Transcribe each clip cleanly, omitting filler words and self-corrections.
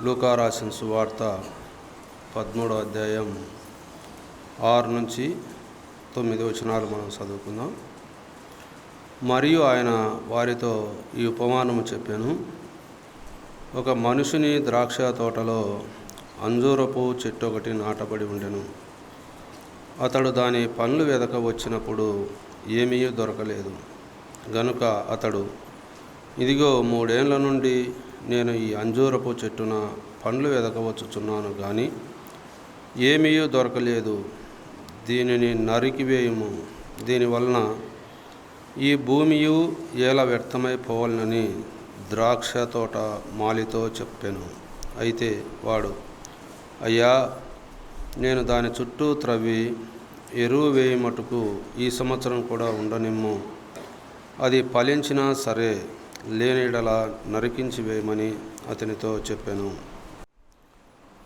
లూకా రాసిన సువార్త 13వ అధ్యాయం 6 నుంచి 9 వచనాలు మనం చదువుకుందాం. మరియు ఆయన వారితో ఈ ఉపమానము చెప్పాను. ఒక మనుషుని ద్రాక్ష తోటలో అంజూరపు చెట్టు ఒకటి నాటబడి ఉండెను. అతడు దాని పండ్లు వెదక వచ్చినప్పుడు ఏమీ దొరకలేదు. గనుక అతడు, ఇదిగో 3 ఏండ్ల నుండి నేను ఈ అంజూరపు చెట్టున పండ్లు వెదకవచ్చుచున్నాను, కానీ ఏమీ దొరకలేదు. దీనిని నరికివేయుము, దీనివలన ఈ భూమియు ఏల వ్యర్థమైపోవాలని ద్రాక్ష తోట మాలితో చెప్పాను. అయితే వాడు, అయ్యా, నేను దాని చుట్టూ త్రవ్వి ఎరువు వేయుమటుకు ఈ సంవత్సరం కూడా ఉండనిమ్ము. అది ఫలించినా సరే, లేనిడల నరికించి వేయమని అతనితో చెప్పాను.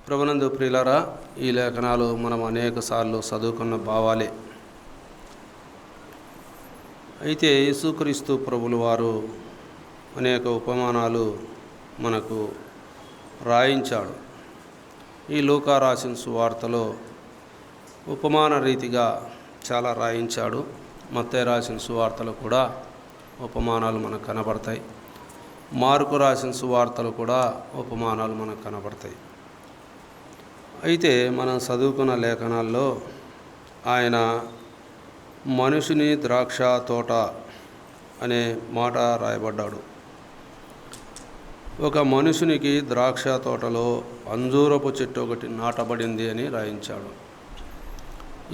ప్రభునందు ప్రియులారా, ఈ లేఖనాలు మనం అనేక సార్లు చదువుకున్న భావాలే. అయితే యేసుక్రీస్తు ప్రభులు వారు అనేక ఉపమానాలు మనకు రాయించాడు. ఈ లూకా రాసిన సువార్తలో ఉపమాన రీతిగా చాలా రాయించాడు. మత్తయి రాసిన సువార్తలో కూడా ఉపమానాలు మనకు కనబడతాయి. మార్కు రాసిన సువార్తలు కూడా ఉపమానాలు మనకు కనబడతాయి. అయితే మనం చదువుకున్న లేఖనాల్లో ఆయన మనుషుని ద్రాక్ష తోట అనే మాట రాయబడ్డాడు. ఒక మనుషునికి ద్రాక్ష తోటలో అంజూరపు చెట్టు ఒకటి నాటబడింది అని రాయించాడు.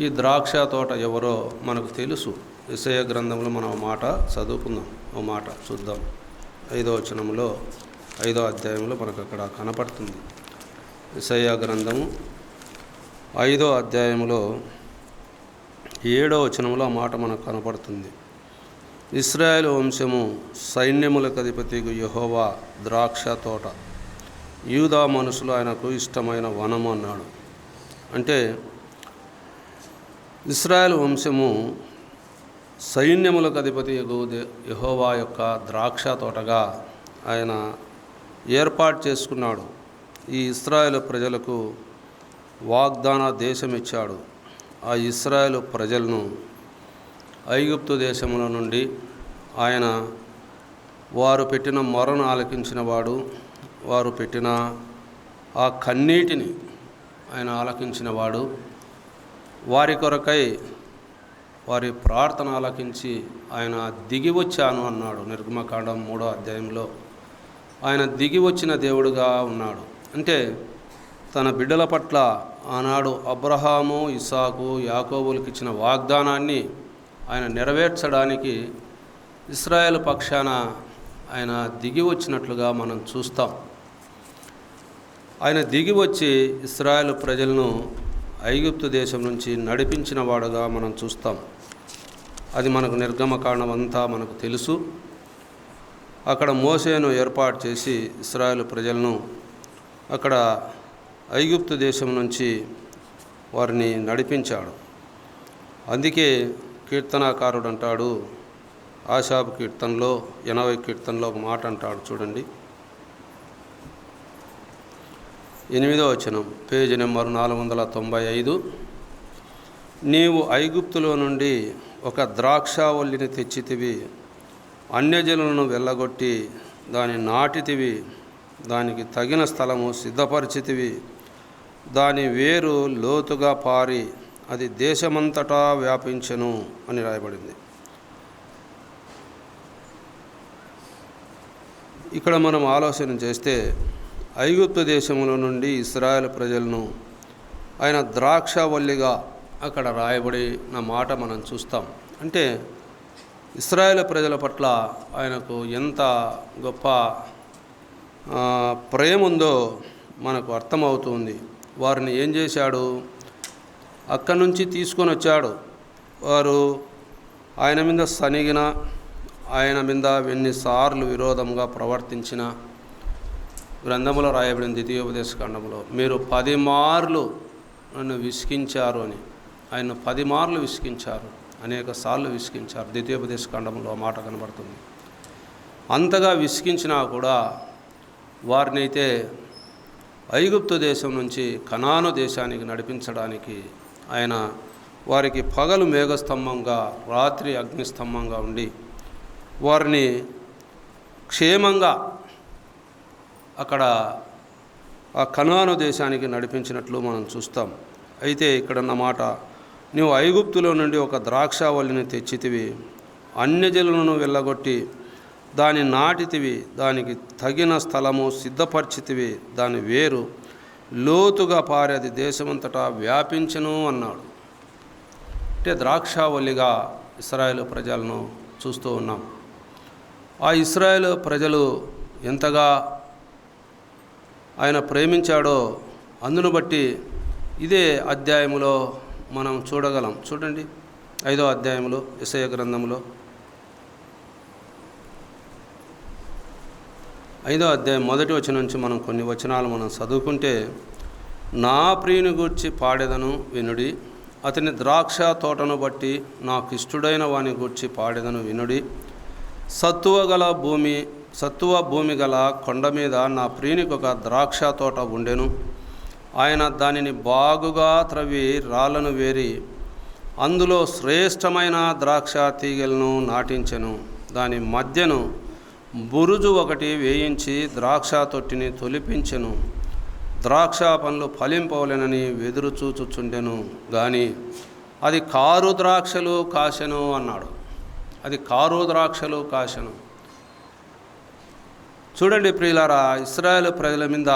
ఈ ద్రాక్ష తోట ఎవరో మనకు తెలుసు. యెషయా గ్రంథంలో మనం ఒక మాట చదువుకుందాం, ఒక మాట చూద్దాం. 5వ వచనంలో 5వ అధ్యాయంలో మనకు అక్కడ కనపడుతుంది. యెషయా గ్రంథము 5వ అధ్యాయంలో 7వ వచనంలో ఆ మాట మనకు కనపడుతుంది. ఇశ్రాయేలు వంశము సైన్యములకు అధిపతిగు యెహోవా ద్రాక్ష తోట, యూదా మనుషులు ఆయనకు ఇష్టమైన వనము అన్నాడు. అంటే ఇశ్రాయేలు వంశము సైన్యములకు అధిపతి యెహోవా యొక్క ద్రాక్ష తోటగా ఆయన ఏర్పాటు చేసుకున్నాడు. ఈ ఇశ్రాయేలు ప్రజలకు వాగ్దాన దేశం ఇచ్చాడు. ఆ ఇశ్రాయేలు ప్రజలను ఐగుప్తు దేశంలో నుండి ఆయన వారు పెట్టిన మొరను ఆలకించిన వాడు, వారు పెట్టిన ఆ కన్నీటిని ఆయన ఆలకించిన వాడు. వారి కొరకై వారి ప్రార్థన ఆలకించి ఆయన దిగి వచ్చాను అన్నాడు. నిర్గమకాండం 3వ అధ్యాయంలో ఆయన దిగి వచ్చిన దేవుడుగా ఉన్నాడు. అంటే తన బిడ్డల పట్ల ఆనాడు అబ్రహాము, ఇస్సాకు, యాకోబులకు ఇచ్చిన వాగ్దానాన్ని ఆయన నెరవేర్చడానికి ఇశ్రాయేలు పక్షాన ఆయన దిగి వచ్చినట్లుగా మనం చూస్తాం. ఆయన దిగి వచ్చి ఇశ్రాయేలు ప్రజలను ఐగుప్తు దేశం నుంచి నడిపించిన వాడుగా మనం చూస్తాం. అది మనకు నిర్గమకాండం అంతా మనకు తెలుసు. అక్కడ మోషేను ఏర్పాటు చేసి ఇశ్రాయేలు ప్రజలను అక్కడ ఐగుప్తు దేశం నుంచి వారిని నడిపించాడు. అందుకే కీర్తనాకారుడు అంటాడు, ఆషాబు కీర్తనలో 80వ కీర్తనలో ఒక మాట అంటాడు, చూడండి. 8వ వచనం, పేజీ నెంబర్ 495. నీవు ఐగుప్తులో నుండి ఒక ద్రాక్షావల్లిని తెచ్చితివి, అన్యజనులను వెళ్ళగొట్టి దాని నాటితివి, దానికి తగిన స్థలము సిద్ధపరిచితివి, దాని వేరు లోతుగా పారి అది దేశమంతటా వ్యాపించెను అని రాయబడింది. ఇక్కడ మనం ఆలోచన చేస్తే ఐగుప్తు దేశంలో నుండి ఇశ్రాయేలు ప్రజలను ఆయన ద్రాక్షావల్లిగా అక్కడ రాయబడిన మాట మనం చూస్తాం. అంటే ఇశ్రాయేలు ప్రజల పట్ల ఆయనకు ఎంత గొప్ప ప్రేమ ఉందో మనకు అర్థమవుతుంది. వారిని ఏం చేశాడు? అక్కడి నుంచి తీసుకొని వచ్చాడు. వారు ఆయన మీద సనిగిన, ఆయన మీద ఎన్నిసార్లు విరోధంగా ప్రవర్తించిన గ్రంథంలో రాయబడింది. ద్వితీయోపదేశకాండంలో మీరు 10 మార్లు నన్ను విసిగించారు అని. ఆయన 10 మార్లు విసిగించారు, అనేక సార్లు విసిగించారు. ద్వితీయోపదేశకాండంలో ఆ మాట కనబడుతుంది. అంతగా విసిగించినా కూడా వారినైతే ఐగుప్తు దేశం నుంచి కనాను దేశానికి నడిపించడానికి ఆయన వారికి పగలు మేఘస్తంభంగా రాత్రి అగ్నిస్తంభంగా ఉండి వారిని క్షేమంగా అక్కడ ఆ కనాను దేశానికి నడిపించినట్లు మనం చూస్తాం. అయితే ఇక్కడన్న మాట, నీవు ఐగుప్తులో నుండి ఒక ద్రాక్షావల్లిని తెచ్చితివి, అన్యజనులను వెళ్ళగొట్టి దాని నాటితివి, దానికి తగిన స్థలము సిద్ధపరిచితివి, దాని వేరు లోతుగా పారి అది దేశమంతటా వ్యాపించును అన్నాడు. అంటే ద్రాక్షావల్లిగా ఇశ్రాయేలు ప్రజలను చూస్తూ ఉన్నాం. ఆ ఇశ్రాయేలు ప్రజలు ఎంతగా ఆయన ప్రేమించాడో అందును బట్టి ఇదే అధ్యాయములో మనం చూడగలం. చూడండి, 5వ అధ్యాయంలో యెషయా గ్రంథంలో 5వ అధ్యాయం 1వ వచనం నుంచి మనం కొన్ని వచనాలు మనం చదువుకుంటే, నా ప్రియుని గూర్చి పాడెదను వినుడి, అతని ద్రాక్ష తోటను బట్టి నాకు ఇష్టడైన వాని గూర్చి పాడెదను వినుడి. సత్తువ భూమి గల కొండ మీద నా ప్రియునికి ఒక ద్రాక్ష తోట ఉండెను. ఆయన దానిని బాగుగా త్రవ్వి రాళ్లను వేరి అందులో శ్రేష్టమైన ద్రాక్ష తీగలను నాటించెను. దాని మధ్యను బురుజు ఒకటి వేయించి ద్రాక్ష తొట్టిని తొలిపించెను. ద్రాక్ష పండ్లు ఫలింపవలెనని వెదురు చూచుచుండెను గాని అది కారు ద్రాక్షలు కాసెను అన్నాడు. అది కారు ద్రాక్షలు కాసెను. చూడండి ప్రియులారా, ఇశ్రాయేలు ప్రజల మీద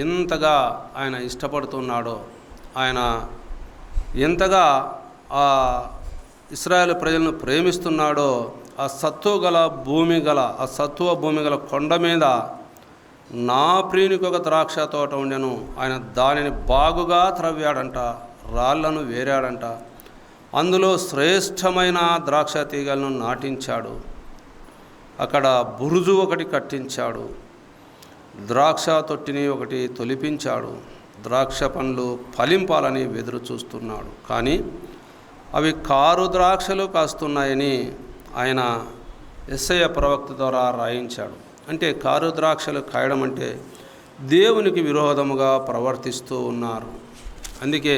ఎంతగా ఆయన ఇష్టపడుతున్నాడో, ఆయన ఎంతగా ఆ ఇశ్రాయేలు ప్రజలను ప్రేమిస్తున్నాడో. ఆ సత్తువ భూమి గల కొండ మీద నా ప్రియునికి ఒక ద్రాక్ష తోట ఉండెను. ఆయన దానిని బాగుగా త్రవ్వాడంట, రాళ్లను వేరాడంట, అందులో శ్రేష్టమైన ద్రాక్ష తీగలను నాటించాడు. అక్కడ బురుజు ఒకటి కట్టించాడు, ద్రాక్ష తొట్టిని ఒకటి తొలిపించాడు. ద్రాక్ష పండ్లు ఫలింపాలని వెదురు చూస్తున్నాడు, కానీ అవి కారు ద్రాక్షలు కాస్తున్నాయని ఆయన యెషయా ప్రవక్త ద్వారా రాయించాడు. అంటే కారు ద్రాక్షలు కాయడం అంటే దేవునికి విరోధముగా ప్రవర్తిస్తూ ఉన్నారు. అందుకే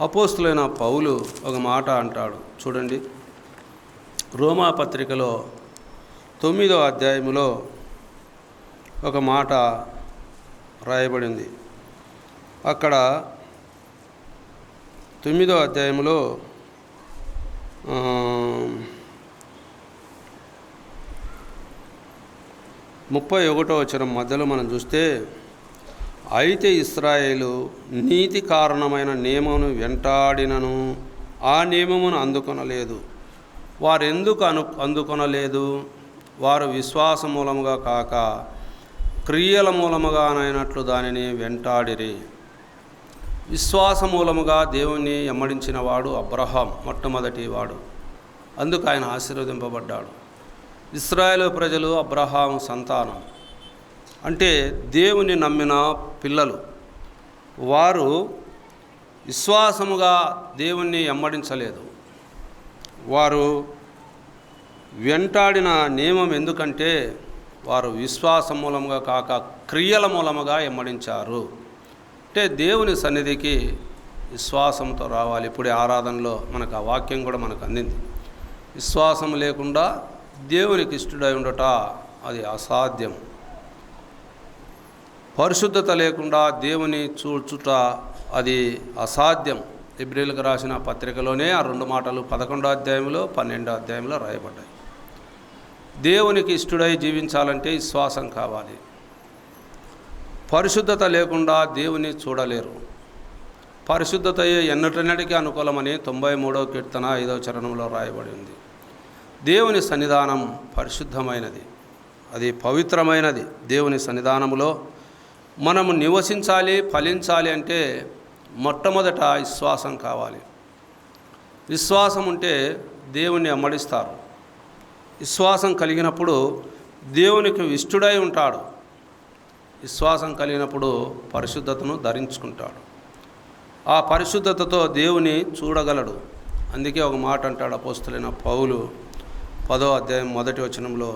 అపోస్తులైన పౌలు ఒక మాట అంటాడు. చూడండి, రోమా పత్రికలో 9వ అధ్యాయములో ఒక మాట రాయబడింది. అక్కడ 9వ అధ్యాయంలో 31వ వచనం మధ్యలో మనం చూస్తే, అయితే ఇశ్రాయేలు నీతి కారణమైన నియమమును వెంటాడినను ఆ నియమమును అందుకొనలేదు. వారెందుకు అందుకొనలేదు? వారు విశ్వాస మూలముగా కాక క్రియల మూలముగానైనట్లు దానిని వెంటాడిరి. విశ్వాస మూలముగా దేవుణ్ణి ఎమ్మడించిన వాడు అబ్రహాం, మొట్టమొదటి వాడు. అందుకు ఆయన ఆశీర్వదింపబడ్డాడు. ఇశ్రాయేలు ప్రజలు అబ్రహాము సంతానం, అంటే దేవుని నమ్మిన పిల్లలు. వారు విశ్వాసముగా దేవుణ్ణి ఎమ్మడించలేదు. వారు వెంటాడిన నియమం ఎందుకంటే వారు విశ్వాస మూలముగా కాక క్రియల మూలముగా ఎమ్మడించారు. అంటే దేవుని సన్నిధికి విశ్వాసంతో రావాలి. ఇప్పుడే ఆరాధనలో మనకు ఆ వాక్యం కూడా మనకు అందింది. విశ్వాసం లేకుండా దేవునికి ఇష్టడై ఉండట అది అసాధ్యం. పరిశుద్ధత లేకుండా దేవుని చూచుట అది అసాధ్యం. హెబ్రీయులకు రాసిన పత్రికలోనే ఆ 2 మాటలు 11వ అధ్యాయంలో 12వ అధ్యాయంలో రాయబడ్డాయి. దేవునికి ఇష్టడై జీవించాలంటే విశ్వాసం కావాలి. పరిశుద్ధత లేకుండా దేవుని చూడలేరు. పరిశుద్ధతయే ఎన్నటికి అనుకూలమని 93వ కీర్తన 5వ చరణంలో రాయబడి ఉంది. దేవుని సన్నిధానం పరిశుద్ధమైనది, అది పవిత్రమైనది. దేవుని సన్నిధానములో మనము నివసించాలి, ఫలించాలి అంటే మొట్టమొదట విశ్వాసం కావాలి. విశ్వాసం ఉంటే దేవుణ్ణి అమ్మడిస్తారు. విశ్వాసం కలిగినప్పుడు దేవునికి ఇష్టడై ఉంటాడు. విశ్వాసం కలిగినప్పుడు పరిశుద్ధతను ధరించుకుంటాడు. ఆ పరిశుద్ధతతో దేవుని చూడగలడు. అందుకే ఒక మాట అంటాడు అపోస్తలుడైన పౌలు 10వ అధ్యాయం 1వ వచనంలో,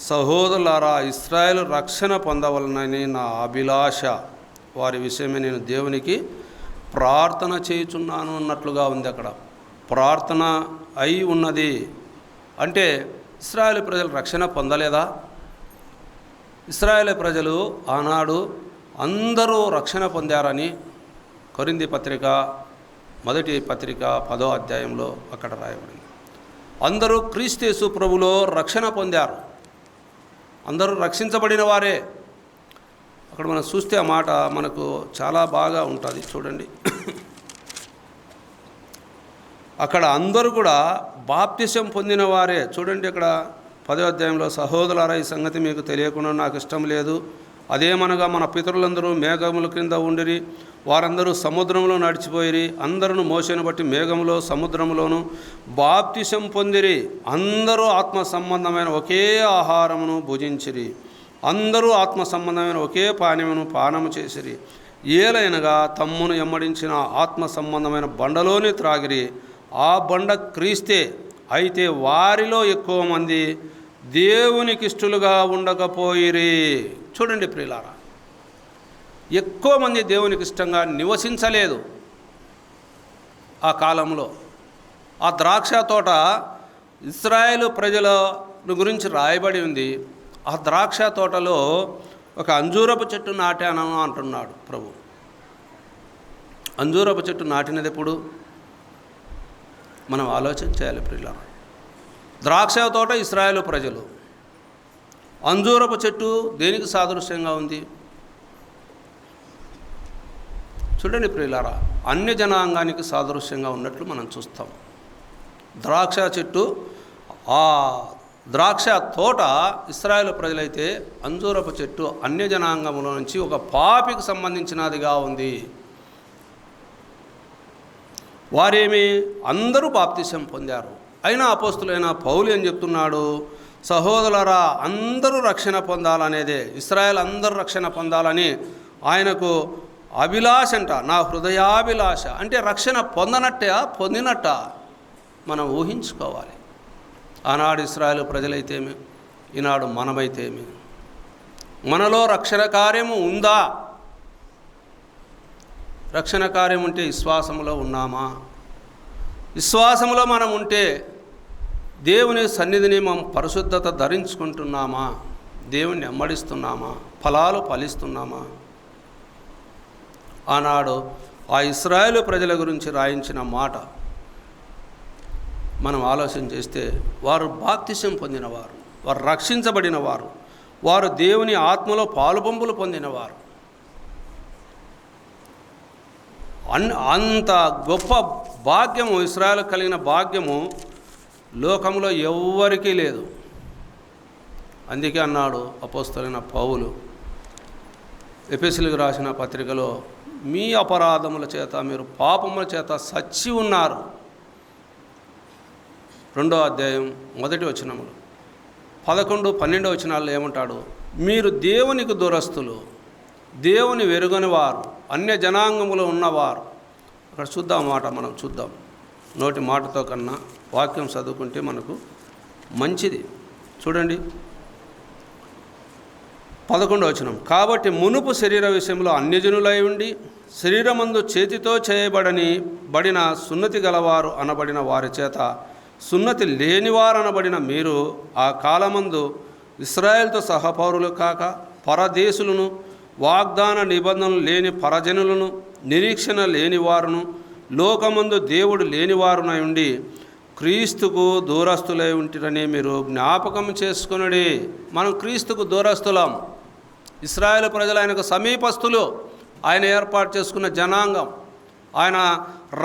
సహోదరులారా, ఇశ్రాయేలు రక్షణ పొందవలనని నా అభిలాష వారి విషయమే నేను దేవునికి ప్రార్థన చేయుచున్నాను అన్నట్లుగా ఉంది. అక్కడ ప్రార్థన అయి ఉన్నది అంటే ఇశ్రాయేలు ప్రజలు రక్షణ పొందలేదా? ఇశ్రాయేలు ప్రజలు ఆనాడు అందరూ రక్షణ పొందారని కొరింథీ పత్రిక మొదటి పత్రిక 10వ అధ్యాయంలో అక్కడ రాయబడింది. అందరూ క్రీస్తు యేసు ప్రభులో రక్షణ పొందారు, అందరూ రక్షించబడిన వారే. అక్కడ మనం చూస్తే ఆ మాట మనకు చాలా బాగా ఉంటుంది. చూడండి, అక్కడ అందరూ కూడా బాప్తిసం పొందిన వారే. చూడండి, ఇక్కడ 10వ అధ్యాయంలో, సహోదరులారా, ఈ సంగతి మీకు తెలియకుండా నాకు ఇష్టం లేదు. అదేమనగా మన పితరులందరూ మేఘముల క్రింద ఉండిరి, వారందరూ సముద్రంలో నడిచిపోయిరి. అందరూ మోషేను బట్టి మేఘములో సముద్రములోను బాప్తిసం పొందిరి. అందరూ ఆత్మ సంబంధమైన ఒకే ఆహారమును భుజించిరి. అందరూ ఆత్మ సంబంధమైన ఒకే పానీయమును పానము చేసిరి. ఏలైనగా తమ్మును ఎమ్మడించిన ఆత్మ సంబంధమైన బండలోనే త్రాగిరి. ఆ బండ క్రీస్తే. అయితే వారిలో ఎక్కువ మంది దేవునికి ఇష్టలుగా ఉండకపోయిరి. చూడండి ప్రియులారా, ఎక్కువ మంది దేవునికి ఇష్టంగా నివసించలేదు ఆ కాలంలో. ఆ ద్రాక్ష తోట ఇశ్రాయేలు ప్రజల గురించి రాయబడి ఉంది. ఆ ద్రాక్ష తోటలో ఒక అంజూరపు చెట్టు నాటాను అంటున్నాడు ప్రభు. అంజూరపు చెట్టు నాటినది ఎప్పుడు? మనం ఆలోచన చేయాలి ప్రియులారా. ద్రాక్ష తోట ఇశ్రాయేలు ప్రజలు, అంజూరపు చెట్టు దేనికి సాదృశ్యంగా ఉంది? చూడండి ప్రియులారా, అన్య జనాంగానికి సాదృశ్యంగా ఉన్నట్లు మనం చూస్తాం. ద్రాక్ష చెట్టు, ఆ ద్రాక్ష తోట ఇశ్రాయేలు ప్రజలైతే అంజూరపు చెట్టు అన్య జనాంగంలో నుంచి ఒక పాపికి సంబంధించినదిగా ఉంది. వారేమి అందరూ బాప్తిసం పొందారు. అయినా అపోస్తులైన పౌలు ఏం చెప్తున్నాడు? సహోదరులారా, అందరూ రక్షణ పొందాలనేదే, ఇశ్రాయేల్ అందరూ రక్షణ పొందాలని ఆయనకు అభిలాష అంట. నా హృదయాభిలాష అంటే రక్షణ పొందినట్ట మనం ఊహించుకోవాలి. ఆనాడు ఇశ్రాయేలు ప్రజలైతేమి, ఈనాడు మనమైతేమి, మనలో రక్షణ కార్యము ఉందా? రక్షణ కార్యం ఉంటే విశ్వాసములో ఉన్నామా? విశ్వాసములో మనం ఉంటే దేవుని సన్నిధిని మనం పరిశుద్ధత ధరించుకుంటున్నామా? దేవుణ్ణి వెంబడిస్తున్నామా? ఫలాలు ఫలిస్తున్నామా? ఆనాడు ఆ ఇశ్రాయేలు ప్రజల గురించి రాయించిన మాట మనం ఆలోచన చేస్తే, వారు బాప్తిసం పొందినవారు, వారు రక్షించబడినవారు, వారు దేవుని ఆత్మలో పాలుపంపులు పొందినవారు. అంత గొప్ప భాగ్యము ఇశ్రాయేలు కలిగిన భాగ్యము లోకంలో ఎవ్వరికీ లేదు. అందుకే అన్నాడు అపోస్తలుడైన పౌలు ఎఫెసీయులకు రాసిన పత్రికలో, మీ అపరాధముల చేత మీరు పాపముల చేత చచ్చి ఉన్నారు. 2వ అధ్యాయం 1వ వచనములు, 11, 12 వచనాల్లో ఏమంటాడు? మీరు దేవునికి దూరస్తులు, దేవుని వెరుగని వారు, అన్య జనాంగములో ఉన్నవారు. అక్కడ చూద్దాం మాట, మనం చూద్దాం. నోటి మాటతో కన్నా వాక్యం చదువుకుంటే మనకు మంచిది. చూడండి 11వ వచనం, కాబట్టి మునుపు శరీర విషయంలో అన్యజనులై ఉండి శరీరమందు చేతితో చేయబడిన సున్నతి గలవారు అనబడిన వారి చేత సున్నతి లేనివారనబడిన మీరు ఆ కాలమందు ఇశ్రాయేలుతో సహపౌరులు కాక పరదేశులను, వాగ్దాన నిబంధనలు లేని పరజనులను, నిరీక్షణ లేనివారును, లోకమందు దేవుడు లేనివారునై ఉండి క్రీస్తుకు దూరస్తులై ఉంటిరని మీరు జ్ఞాపకం చేసుకునడి. మనం క్రీస్తుకు దూరస్తులం. ఇశ్రాయేలు ప్రజలు ఆయనకు సమీపస్తులు, ఆయన ఏర్పాటు చేసుకున్న జనాంగం, ఆయన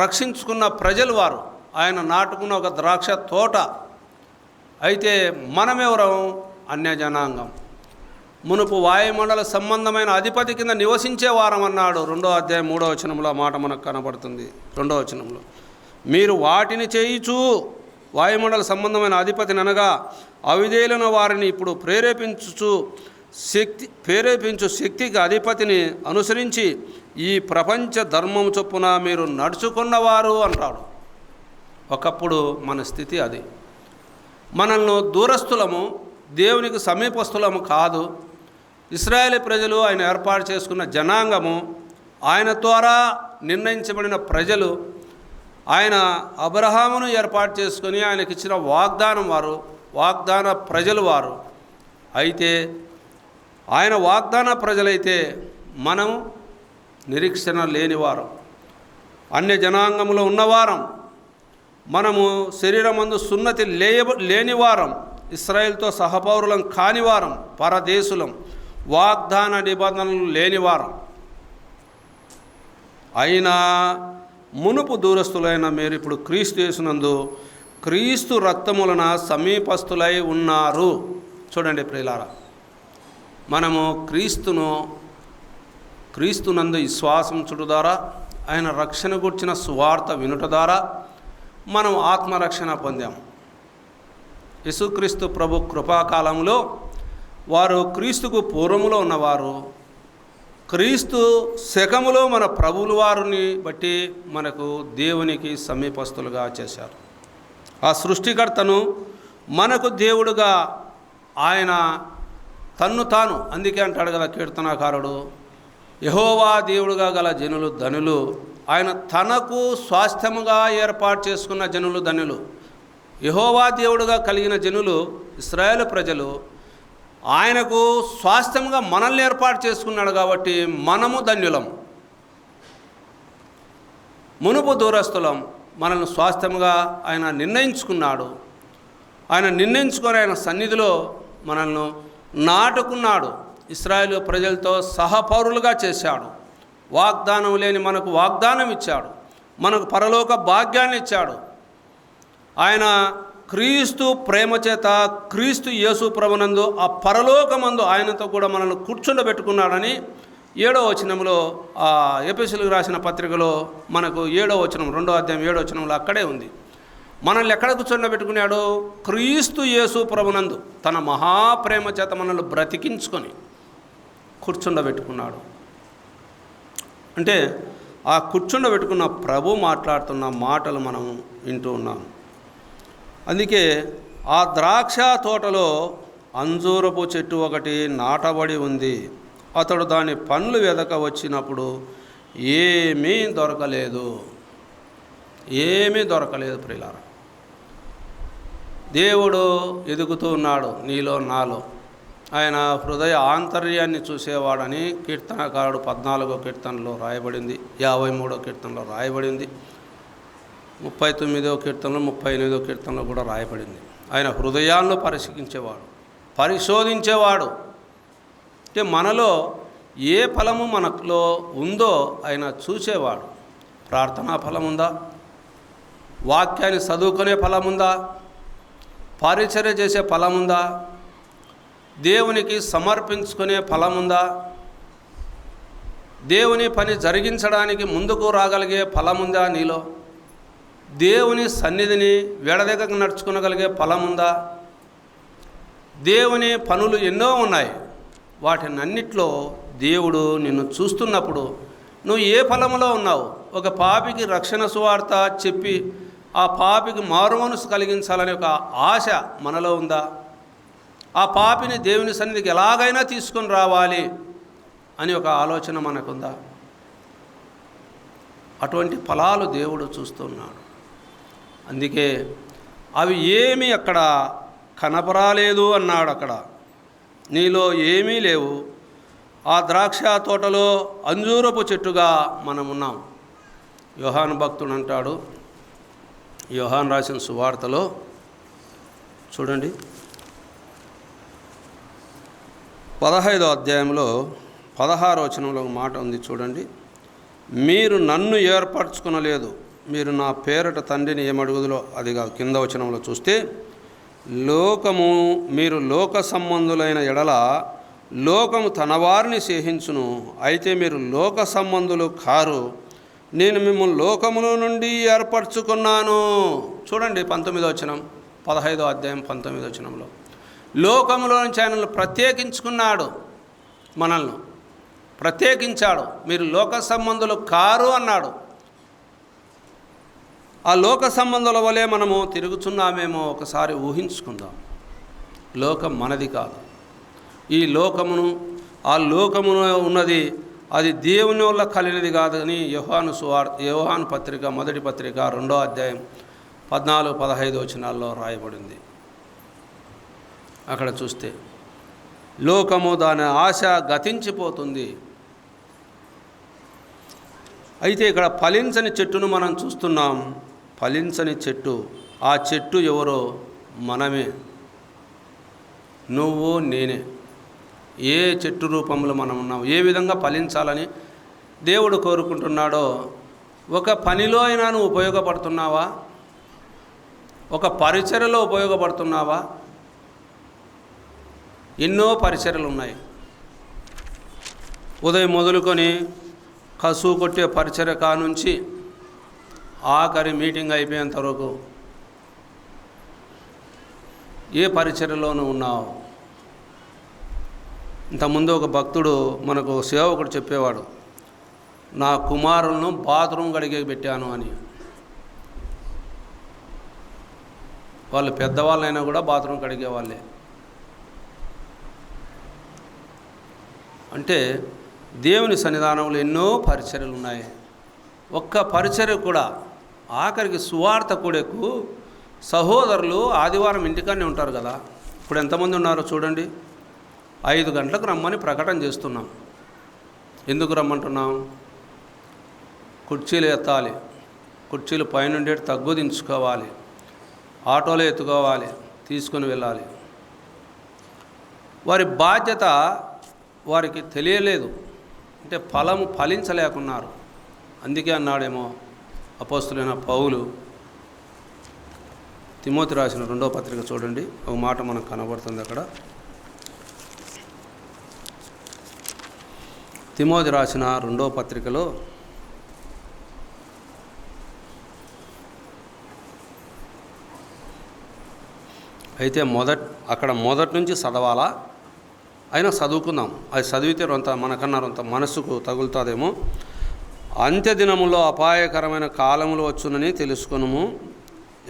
రక్షించుకున్న ప్రజలు వారు, ఆయన నాటుకున్న ఒక ద్రాక్ష తోట. అయితే మనమెవరం? అన్య జనాంగం. మునుపు వాయుమండల సంబంధమైన అధిపతి కింద నివసించే వారం అన్నాడు. 2వ అధ్యాయం 3వ వచనంలో మాట మనకు కనబడుతుంది. 2వ వచనంలో, మీరు వాటిని చేయిచు వాయుమండల సంబంధమైన అధిపతిని అనగా అవిధేయులైన వారిని ఇప్పుడు ప్రేరేపించు శక్తికి అధిపతిని అనుసరించి ఈ ప్రపంచ ధర్మం చొప్పున మీరు నడుచుకున్నవారు అంటాడు. ఒకప్పుడు మన స్థితి అది. మనల్ని దూరస్తులము, దేవునికి సమీపస్తులము కాదు. ఇశ్రాయేలు ప్రజలు, ఆయన ఏర్పాటు చేసుకున్న జనాంగము, ఆయన ద్వారా నిర్ణయించబడిన ప్రజలు, ఆయన అబ్రహామును ఏర్పాటు చేసుకొని ఆయనకిచ్చిన వాగ్దానం వారు, వాగ్దాన ప్రజలు వారు. అయితే ఆయన వాగ్దాన ప్రజలైతే మనం నిరీక్షణ లేనివారం, అన్య జనాంగంలో ఉన్నవారం, మనము శరీరమందు సున్నతి లేనివారం, ఇశ్రాయేలుతో సహపౌరులం కానివారం, పరదేశులం, వాగ్దాన నిబంధనలు లేనివారం. అయినా మునుపు దూరస్తులైన మీరు ఇప్పుడు క్రీస్తు యేసునందు క్రీస్తు రక్తములన సమీపస్తులై ఉన్నారు. చూడండి ప్రియులారా, మనము క్రీస్తునందు విశ్వాసం చుడు ద్వారా, ఆయన రక్షణ గుర్చిన సువార్త వినుట ద్వారా మనం ఆత్మరక్షణ పొందాము. యేసుక్రీస్తు ప్రభు కృపాకాలంలో వారు క్రీస్తుకు పూర్వములో ఉన్నవారు, క్రీస్తు శకములో మన ప్రభువుల వారిని బట్టి మనకు దేవునికి సమీపస్తులుగా చేశారు. ఆ సృష్టికర్తను మనకు దేవుడుగా ఆయన తన్ను తాను, అందుకే అంటాడు కదా కీర్తనాకారుడు, యెహోవా దేవుడుగా గల జనులు ధనులు, ఆయన తనకు స్వాస్థ్యముగా ఏర్పాటు చేసుకున్న జనులు ధనులు. యెహోవా దేవుడుగా కలిగిన జనులు ఇశ్రాయేలు ప్రజలు, ఆయనకు స్వాస్థ్యముగా మనల్ని ఏర్పాటు చేసుకున్నాడు కాబట్టి మనము ధన్యులం. మునుపు దూరస్తులం, మనల్ని స్వాస్థ్యముగా ఆయన నిర్ణయించుకున్నాడు. ఆయన నిర్ణయించుకొని ఆయన సన్నిధిలో మనల్ని నాటుకున్నాడు. ఇశ్రాయేలు ప్రజలతో సహపౌరులుగా చేశాడు. వాగ్దానం లేని మనకు వాగ్దానం ఇచ్చాడు. మనకు పరలోక భాగ్యాన్ని ఇచ్చాడు. ఆయన క్రీస్తు ప్రేమ చేత క్రీస్తు యేసు ప్రభునందు ఆ పరలోకమందు ఆయనతో కూడా మనల్ని కూర్చుండబెట్టుకున్నాడని 7వ వచనంలో, ఆ ఎఫెసీయులకు రాసిన పత్రికలో మనకు 7వ వచనం, 2వ అధ్యాయం 7వ వచనంలో అక్కడే ఉంది. మనల్ని ఎక్కడ కూర్చుండబెట్టుకున్నాడు? క్రీస్తు యేసు ప్రభునందు తన మహాప్రేమ చేత మనల్ని బ్రతికించుకొని కూర్చుండబెట్టుకున్నాడు. అంటే ఆ కూర్చుండబెట్టుకున్న ప్రభు మాట్లాడుతున్న మాటలు మనం వింటూ ఉన్నాం. అందుకే ఆ ద్రాక్ష తోటలో అంజూరపు చెట్టు ఒకటి నాటబడి ఉంది. అతడు దాని పండ్లు వెదక వచ్చినప్పుడు ఏమీ దొరకలేదు. ప్రియులారా, దేవుడు ఎదుగుతూ ఉన్నాడు నీలో నాలో. ఆయన హృదయ ఆంతర్యాన్ని చూసేవాడని కీర్తనకారుడు 14వ కీర్తనలో రాయబడింది, 53వ కీర్తనలో రాయబడింది, 39వ కీర్తనలో, 38వ కీర్తనలో కూడా రాయబడింది. ఆయన హృదయాలను పరిశోధించేవాడు. అంటే మనలో ఏ ఫలము మనలో ఉందో ఆయన చూసేవాడు. ప్రార్థనా ఫలం ఉందా? వాక్యాన్ని చదువుకునే ఫలం ఉందా? పరిచర్య చేసే ఫలం ఉందా? దేవునికి సమర్పించుకునే ఫలం ఉందా? దేవుని పని జరిగించడానికి ముందుకు రాగలిగే ఫలం ఉందా నీలో? దేవుని సన్నిధిని వెడదెగకు నడుచుకునగలిగే ఫలం ఉందా? దేవుని పనులు ఎన్నో ఉన్నాయి. వాటినన్నిట్లో దేవుడు నిన్ను చూస్తున్నప్పుడు నువ్వు ఏ ఫలములో ఉన్నావు? ఒక పాపికి రక్షణ సువార్త చెప్పి ఆ పాపికి మారుమనసు కలిగించాలనే ఒక ఆశ మనలో ఉందా? ఆ పాపిని దేవుని సన్నిధికి ఎలాగైనా తీసుకొని రావాలి అని ఒక ఆలోచన మనకుందా? అటువంటి ఫలాలు దేవుడు చూస్తున్నాడు. అందుకే అవి ఏమీ అక్కడ కనపరాలేదు అన్నాడు. అక్కడ నీలో ఏమీ లేవు. ఆ ద్రాక్ష తోటలో అంజూరపు చెట్టుగా మనం ఉన్నాం. యోహాను భక్తుడు అంటాడు, యోహాను రాసిన సువార్తలో చూడండి, 15వ అధ్యాయంలో 16వ వచనంలో ఒక మాట ఉంది చూడండి. మీరు నన్ను ఏర్పరచుకునలేదు, మీరు నా పేరట తండ్రిని ఏమడుగుదులో అదిగా. కింద వచనంలో చూస్తే, మీరు లోక సంబంధులైన ఎడల లోకము తన వారిని సేహించును, అయితే మీరు లోక సంబంధులు కారు, నేను మిమ్మల్ని లోకములో నుండి ఏర్పరచుకున్నాను. చూడండి 19వ వచనం, 15వ అధ్యాయం 19వ వచనంలో లోకములో నుంచి ఆయనను ప్రత్యేకించుకున్నాడు, మనల్ని ప్రత్యేకించాడు. మీరు లోక సంబంధులు కారు అన్నాడు. ఆ లోక సంబంధుల వలె మనము తిరుగుతున్నామేమో ఒకసారి ఊహించుకుందాం. లోకం మనది కాదు. ఈ లోకమును ఆ లోకమున ఉన్నది అది దేవుని వల్ల కలిగినది కాదని యోహాను పత్రిక మొదటి పత్రిక 2వ అధ్యాయం 14-15 వచనాల్లో రాయబడింది. అక్కడ చూస్తే లోకము దాని ఆశ గతించిపోతుంది. అయితే ఇక్కడ ఫలించని చెట్టును మనం చూస్తున్నాం. ఫలించని చెట్టు, ఆ చెట్టు ఎవరో? మనమే, నువ్వు నేనే. ఏ చెట్టు రూపంలో మనం ఉన్నాం, ఏ విధంగా ఫలించాలని దేవుడు కోరుకుంటున్నాడో. ఒక పనిలో అయినా నువ్వు ఉపయోగపడుతున్నావా? ఒక పరిచర్యలో ఉపయోగపడుతున్నావా? ఎన్నో పరిచర్యలు ఉన్నాయి. ఉదయం మొదలుకొని కసువు కొట్టే పరిచర్య కానుంచి ఆఖరి మీటింగ్ అయిపోయేంత వరకు ఏ పరిచర్యలోనూ ఉన్నావు? ఇంతకుముందు ఒక భక్తుడు మనకు సేవకుడు చెప్పేవాడు, నా కుమారులను బాత్రూమ్ కడిగే పెట్టాను అని. వాళ్ళు పెద్దవాళ్ళైనా కూడా బాత్రూమ్ కడిగే వాళ్ళే. అంటే దేవుని సన్నిధానంలో ఎన్నో పరిచర్యలు ఉన్నాయి. ఒక్క పరిచర్య కూడా ఆఖరికి సువార్త కూడకు సహోదరులు ఆదివారం ఇంటికానే ఉంటారు కదా. ఇప్పుడు ఎంతమంది ఉన్నారో చూడండి. 5 గంటలకు రమ్మని ప్రకటన చేస్తున్నాం. ఎందుకు రమ్మంటున్నాం? కుర్చీలు ఎత్తాలి, కుర్చీలు పైనుండే తగ్గుదించుకోవాలి, ఆటోలో ఎత్తుకోవాలి, తీసుకొని వెళ్ళాలి. వారి బాధ్యత వారికి తెలియలేదు, అంటే ఫలించలేకున్నారు. అందుకే అన్నాడేమో అపోస్తులైన పౌలు తిమోతి రాసిన 2వ పత్రిక చూడండి, ఒక మాట మనకు కనబడుతుంది అక్కడ. తిమోతి రాసిన 2వ పత్రికలో అయితే మొదటి నుంచి చదవాలా? అయినా చదువుకుందాం. అది చదివితే మనకన్నారంత మనసుకు తగులుతుందేమో. అంత్యదినములో అపాయకరమైన కాలములు వచ్చునని తెలుసుకొనుము.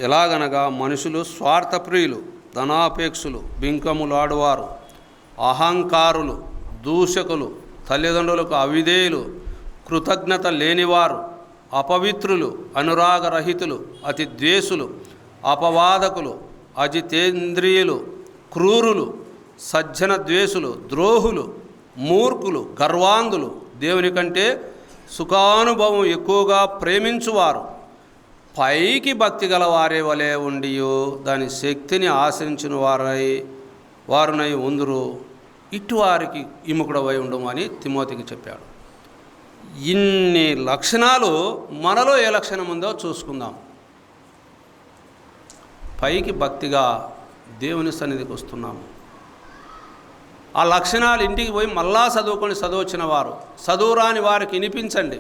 ఎలాగనగా మనుషులు స్వార్థప్రియులు, ధనాపేక్షులు, బింకములాడువారు, అహంకారులు, దూషకులు, తల్లిదండ్రులకు అవిధేయులు, కృతజ్ఞత లేనివారు, అపవిత్రులు, అనురాగరహితులు, అతి ద్వేషులు, అపవాదకులు, అజితేంద్రియులు, క్రూరులు, సజ్జన ద్వేషులు, ద్రోహులు, మూర్ఖులు, గర్వాంధులు, దేవుని కంటే సుఖానుభవం ఎక్కువగా ప్రేమించువారు, పైకి భక్తి గల వారే వలె ఉండియో దాని శక్తిని ఆశించిన వారునై ఉందురు. ఇటు వారికి విముఖుడవై ఉండము అని తిమోతికి చెప్పాడు. ఇన్ని లక్షణాలు మనలో ఏ లక్షణం ఉందో చూసుకుందాం. పైకి భక్తిగా దేవుని సన్నిధికి వస్తున్నాము. ఆ లక్షణాలు ఇంటికి పోయి మళ్ళా చదువుచిన వారు, చదువురాని వారికి వినిపించండి.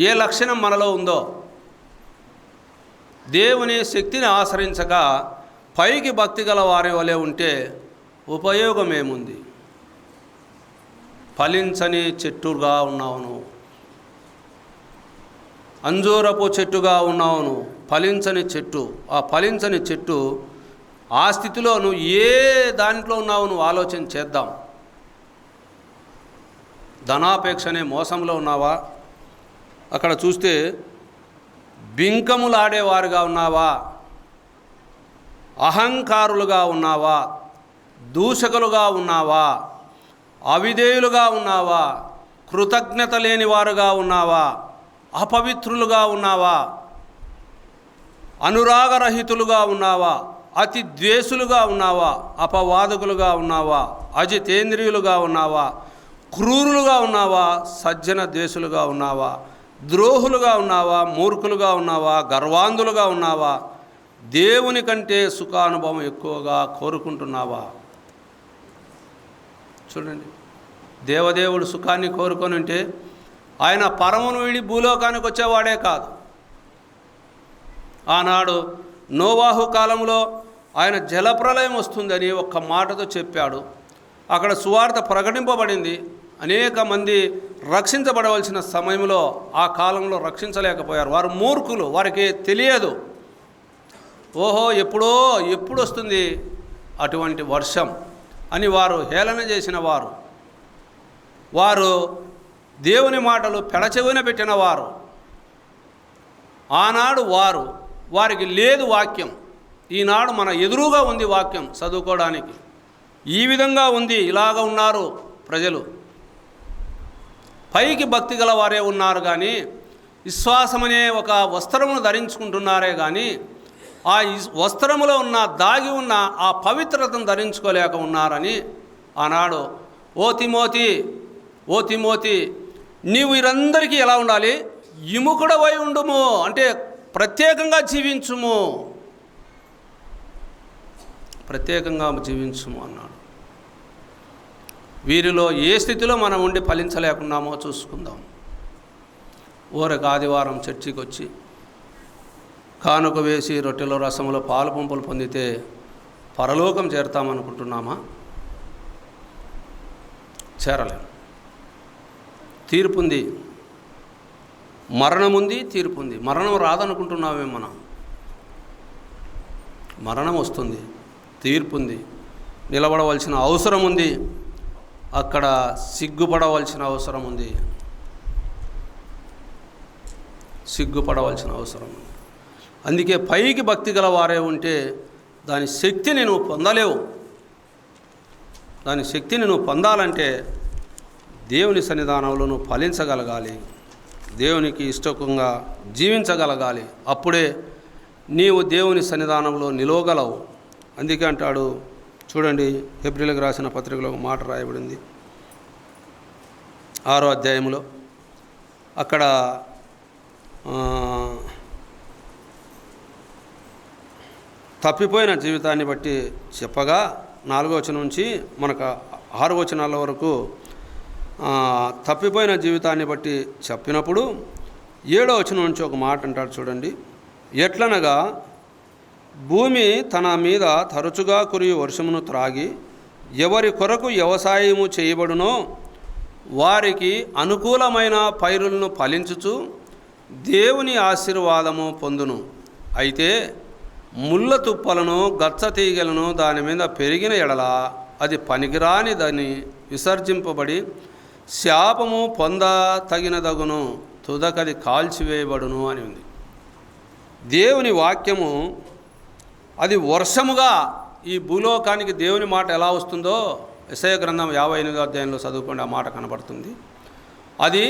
ఏ లక్షణం మనలో ఉందో. దేవుని శక్తిని ఆశ్రయించక పైకి భక్తి గల వారి వలె ఉంటే ఉపయోగం ఏముంది? ఫలించని చెట్టుగా ఉన్నావు నువ్వు, అంజూరపు చెట్టుగా ఉన్నావు నువ్వు, ఫలించని చెట్టు. ఆ ఫలించని చెట్టు, ఆ స్థితిలో నువ్వు ఏ దాంట్లో ఉన్నావు నువ్వు ఆలోచన చేద్దాం. ధనాపేక్షనే మోసంలో ఉన్నావా? అక్కడ చూస్తే బింకములాడేవారుగా ఉన్నావా? అహంకారులుగా ఉన్నావా? దూషకులుగా ఉన్నావా? అవిధేయులుగా ఉన్నావా? కృతజ్ఞత లేని వారుగా ఉన్నావా? అపవిత్రులుగా ఉన్నావా? అనురాగరహితులుగా ఉన్నావా? అతి ద్వేషులుగా ఉన్నావా? అపవాదకులుగా ఉన్నావా? అజితేంద్రియులుగా ఉన్నావా? క్రూరులుగా ఉన్నావా? సజ్జన ద్వేషులుగా ఉన్నావా? ద్రోహులుగా ఉన్నావా? మూర్ఖులుగా ఉన్నావా? గర్వాంధులుగా ఉన్నావా? దేవుని కంటే సుఖానుభవం ఎక్కువగా కోరుకుంటున్నావా? చూడండి, దేవదేవుడు సుఖాన్ని కోరుకొని ఉంటే ఆయన పరమును వీడి భూలోకానికి వచ్చేవాడే కాదు. ఆనాడు నోవాహు కాలంలో ఆయన జలప్రలయం వస్తుందని ఒక్క మాటతో చెప్పాడు. అక్కడ సువార్త ప్రకటింపబడింది. అనేక మంది రక్షించబడవలసిన సమయంలో ఆ కాలంలో రక్షించలేకపోయారు. వారు మూర్ఖులు, వారికి తెలియదు. ఓహో ఎప్పుడు వస్తుంది అటువంటి వర్షం, అని వారు హేళన చేసిన వారు, వారు దేవుని మాటలు పెడచెవిన పెట్టిన వారు, ఆనాడు వారికి లేదు వాక్యం. ఈనాడు మన ఎదురుగా ఉంది వాక్యం చదువుకోవడానికి. ఈ విధంగా ఉంది, ఇలాగ ఉన్నారు ప్రజలు. పైకి భక్తి గల వారే ఉన్నారు కానీ విశ్వాసమనే ఒక వస్త్రమును ధరించుకుంటున్నారే కానీ ఆ వస్త్రములో ఉన్న దాగి ఉన్న ఆ పవిత్రతను ధరించుకోలేక ఉన్నారని ఆనాడు ఓ తిమోతి నీవు వీరందరికీ ఎలా ఉండాలి? విముఖుడవై ఉండుము, అంటే ప్రత్యేకంగా జీవించుము, ప్రత్యేకంగా జీవించుము అన్నాడు. వీరిలో ఏ స్థితిలో మనం ఉండి ఫలించలేకున్నామో చూసుకుందాం. ఊరకు ఆదివారం చర్చికి వచ్చి కానుక వేసి రొట్టెలో రసములో పాలు పంపులు పొందితే పరలోకం చేరతామనుకుంటున్నామా? చేరలేము. తీర్పుంది, మరణం ఉంది, తీర్పు ఉంది. మరణం రాదనుకుంటున్నామే మనం. మరణం వస్తుంది, తీర్పు ఉంది, నిలబడవలసిన అవసరం ఉంది, అక్కడ సిగ్గుపడవలసిన అవసరం ఉంది, సిగ్గుపడవలసిన అవసరం ఉంది. అందుకే పైకి భక్తి గల వారే ఉంటే దాని శక్తిని నువ్వు పొందలేవు. దాని శక్తిని నువ్వు పొందాలంటే దేవుని సన్నిధానంలో నువ్వు ఫలించగలగాలి, దేవునికి ఇష్టంగా జీవించగలగాలి. అప్పుడే నీవు దేవుని సన్నిధానంలో నిలవగలవు. అందుకే అంటాడు చూడండి, హెబ్రీయులకు రాసిన పత్రికలో ఒక మాట రాయబడింది 6వ అధ్యాయంలో. అక్కడ తప్పిపోయిన జీవితాన్ని బట్టి చెప్పగా 4వ వచనం నుంచి మనకు 6 వచనాల వరకు తప్పిపోయిన జీవితాన్ని బట్టి చెప్పినప్పుడు 7వ వచనం నుంచి ఒక మాట అంటాడు చూడండి. ఎట్లనగా భూమి తన మీద తరచుగా కురియు వర్షమును త్రాగి ఎవరి కొరకు వ్యవసాయము చేయబడునో వారికి అనుకూలమైన పైరులను ఫలించుచు దేవుని ఆశీర్వాదము పొందును. అయితే ముళ్ళ తుప్పలను గచ్చ తీగలను దాని మీద పెరిగిన ఎడల అది పనికిరాని దాన్ని విసర్జింపబడి శాపము తగినదగును, తుదకది కాల్చివేయబడును అని ఉంది. దేవుని వాక్యము అది వర్షముగా ఈ భూలోకానికి దేవుని మాట ఎలా వస్తుందో యెషయా గ్రంథం 58వ అధ్యాయంలో చదువుకోండి, ఆ మాట కనబడుతుంది. అది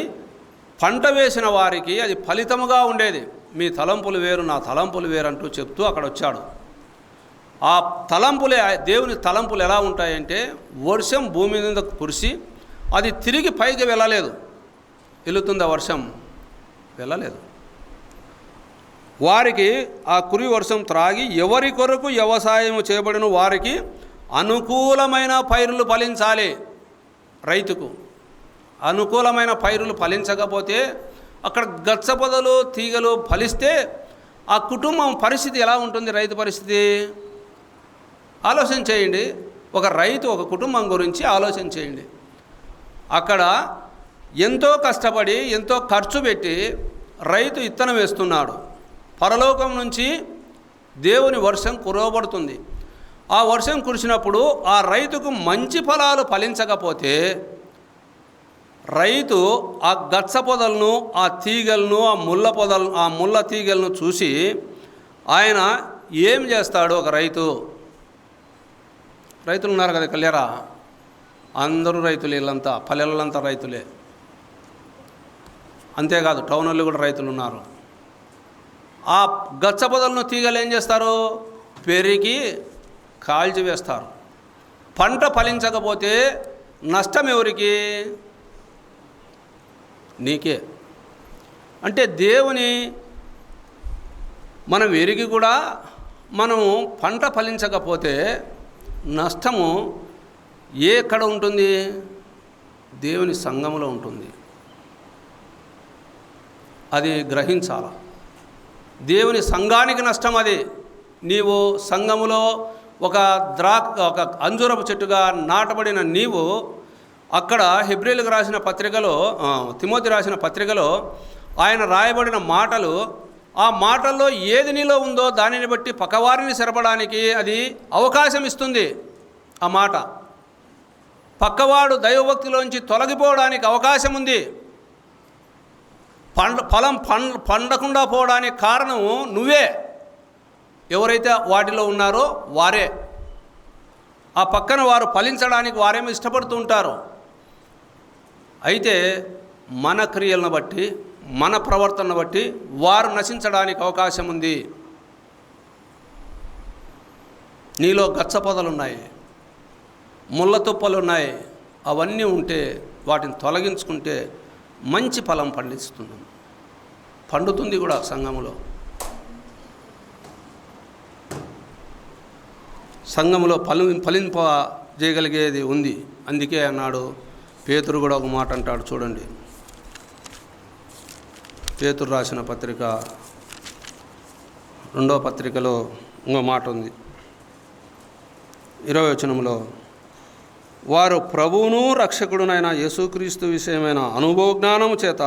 పంట వేసిన వారికి అది ఫలితముగా ఉండేది. మీ తలంపులు వేరు, నా తలంపులు వేరు అంటూ చెప్తూ అక్కడ వచ్చాడు. ఆ తలంపులే దేవుని తలంపులు ఎలా ఉంటాయంటే వర్షం భూమి మీద కురిసి అది తిరిగి పైకి వెళ్ళలేదు. వెళుతుందా వర్షం? వెళ్ళలేదు. వారికి ఆ కురి వర్షం త్రాగి ఎవరి కొరకు వ్యవసాయం చేయబడిన వారికి అనుకూలమైన పైరులు ఫలించాలి. రైతుకు అనుకూలమైన పైరులు ఫలించకపోతే అక్కడ గచ్చ పొదలు తీగలు ఫలిస్తే ఆ కుటుంబం పరిస్థితి ఎలా ఉంటుంది? రైతు పరిస్థితి ఆలోచన చేయండి. ఒక రైతు ఒక కుటుంబం గురించి ఆలోచన చేయండి. అక్కడ ఎంతో కష్టపడి ఎంతో ఖర్చు పెట్టి రైతు విత్తనం వేస్తున్నాడు. పరలోకం నుంచి దేవుని వర్షం కురవబడుతుంది. ఆ వర్షం కురిసినప్పుడు ఆ రైతుకు మంచి ఫలాలు ఫలించకపోతే రైతు ఆ గచ్చ పొదలను, ఆ తీగలను, ఆ ముళ్ళ తీగలను చూసి ఆయన ఏం చేస్తాడు? ఒక రైతులు ఉన్నారు కదా కళ్యారా, అందరూ రైతులు, వీళ్ళంతా పల్లెలంతా రైతులే. అంతేకాదు టౌన్ వాళ్ళు కూడా రైతులు ఉన్నారు. ఆ గచ్చ పొదలను తీగలు ఏం చేస్తారు? పెరిగి కాల్చివేస్తారు. పంట ఫలించకపోతే నష్టం ఎవరికి? నీకే. అంటే దేవుని మనం ఎరిగి కూడా మనము పంట ఫలించకపోతే నష్టము ఎక్కడ ఉంటుంది? దేవుని సంఘములో ఉంటుంది. అది గ్రహించాల. దేవుని సంఘానికి నష్టం అది. నీవు సంఘములో ఒక అంజూరపు చెట్టుగా నాటబడిన నీవు అక్కడ హెబ్రీయులకు రాసిన పత్రికలో, తిమోతి రాసిన పత్రికలో ఆయన రాయబడిన మాటలు, ఆ మాటల్లో ఏది నీలో ఉందో దానిని బట్టి పక్కవారిని సెరపడానికి అది అవకాశం ఇస్తుంది. ఆ మాట పక్కవాడు దైవభక్తిలోంచి తొలగిపోవడానికి అవకాశం ఉంది. ఫలం పండకుండా పోవడానికి కారణము నువ్వే. ఎవరైతే వాటిలో ఉన్నారో వారే. ఆ పక్కన వారు ఫలించడానికి వారేమో ఇష్టపడుతూ ఉంటారు. అయితే మన క్రియలను బట్టి, మన ప్రవర్తనను బట్టి వారు నశించడానికి అవకాశం ఉంది. నీలో గచ్చపొదలున్నాయి, ముళ్ళ తుప్పలున్నాయి. అవన్నీ ఉంటే వాటిని తొలగించుకుంటే మంచి ఫలం పండిస్తున్నాం. పండుతుంది కూడా సంఘములో ఫలింప చేయగలిగేది ఉంది. అందుకే అన్నాడు పేతురు కూడా ఒక మాట అంటాడు చూడండి. పేతురు రాసిన పత్రిక 2వ పత్రికలో ఇంకో మాట ఉంది. 20వ వచనంలో, వారు ప్రభువును రక్షకుడునైన యేసుక్రీస్తు విషయమైన అనుభవజ్ఞానము చేత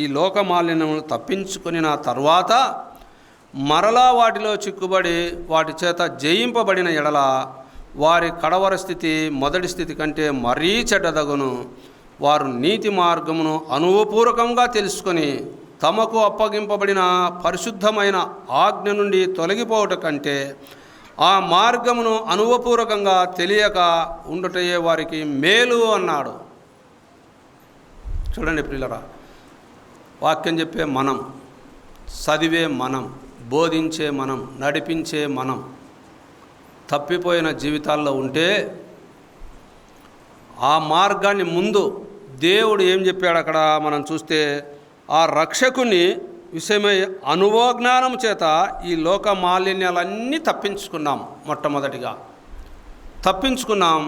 ఈ లోక మాలిన్యమును తప్పించుకొనిన తర్వాత మరలా వాటిలో చిక్కుబడి వాటి చేత జయింపబడిన ఎడల వారి కడవర స్థితి మొదటి స్థితి కంటే మరీ చెడ్డదగును. వారు నీతి మార్గమును అనుభవపూర్వకంగా తెలుసుకొని తమకు అప్పగింపబడిన పరిశుద్ధమైన ఆజ్ఞ నుండి తొలగిపోవట కంటే ఆ మార్గమును అనుభవపూర్వకంగా తెలియక ఉండుటయే వారికి మేలు అన్నాడు. చూడండి ప్రియులరా, వాక్యం చెప్పే మనం, చదివే మనం, బోధించే మనం, నడిపించే మనం తప్పిపోయిన జీవితాల్లో ఉంటే ఆ మార్గాన్ని ముందు దేవుడు ఏం చెప్పాడు అక్కడ మనం చూస్తే, ఆ రక్షకుని విషయమై అనుభవజ్ఞానం చేత ఈ లోక మాలిన్యాలన్నీ తప్పించుకున్నాం. మొట్టమొదటిగా తప్పించుకున్నాం.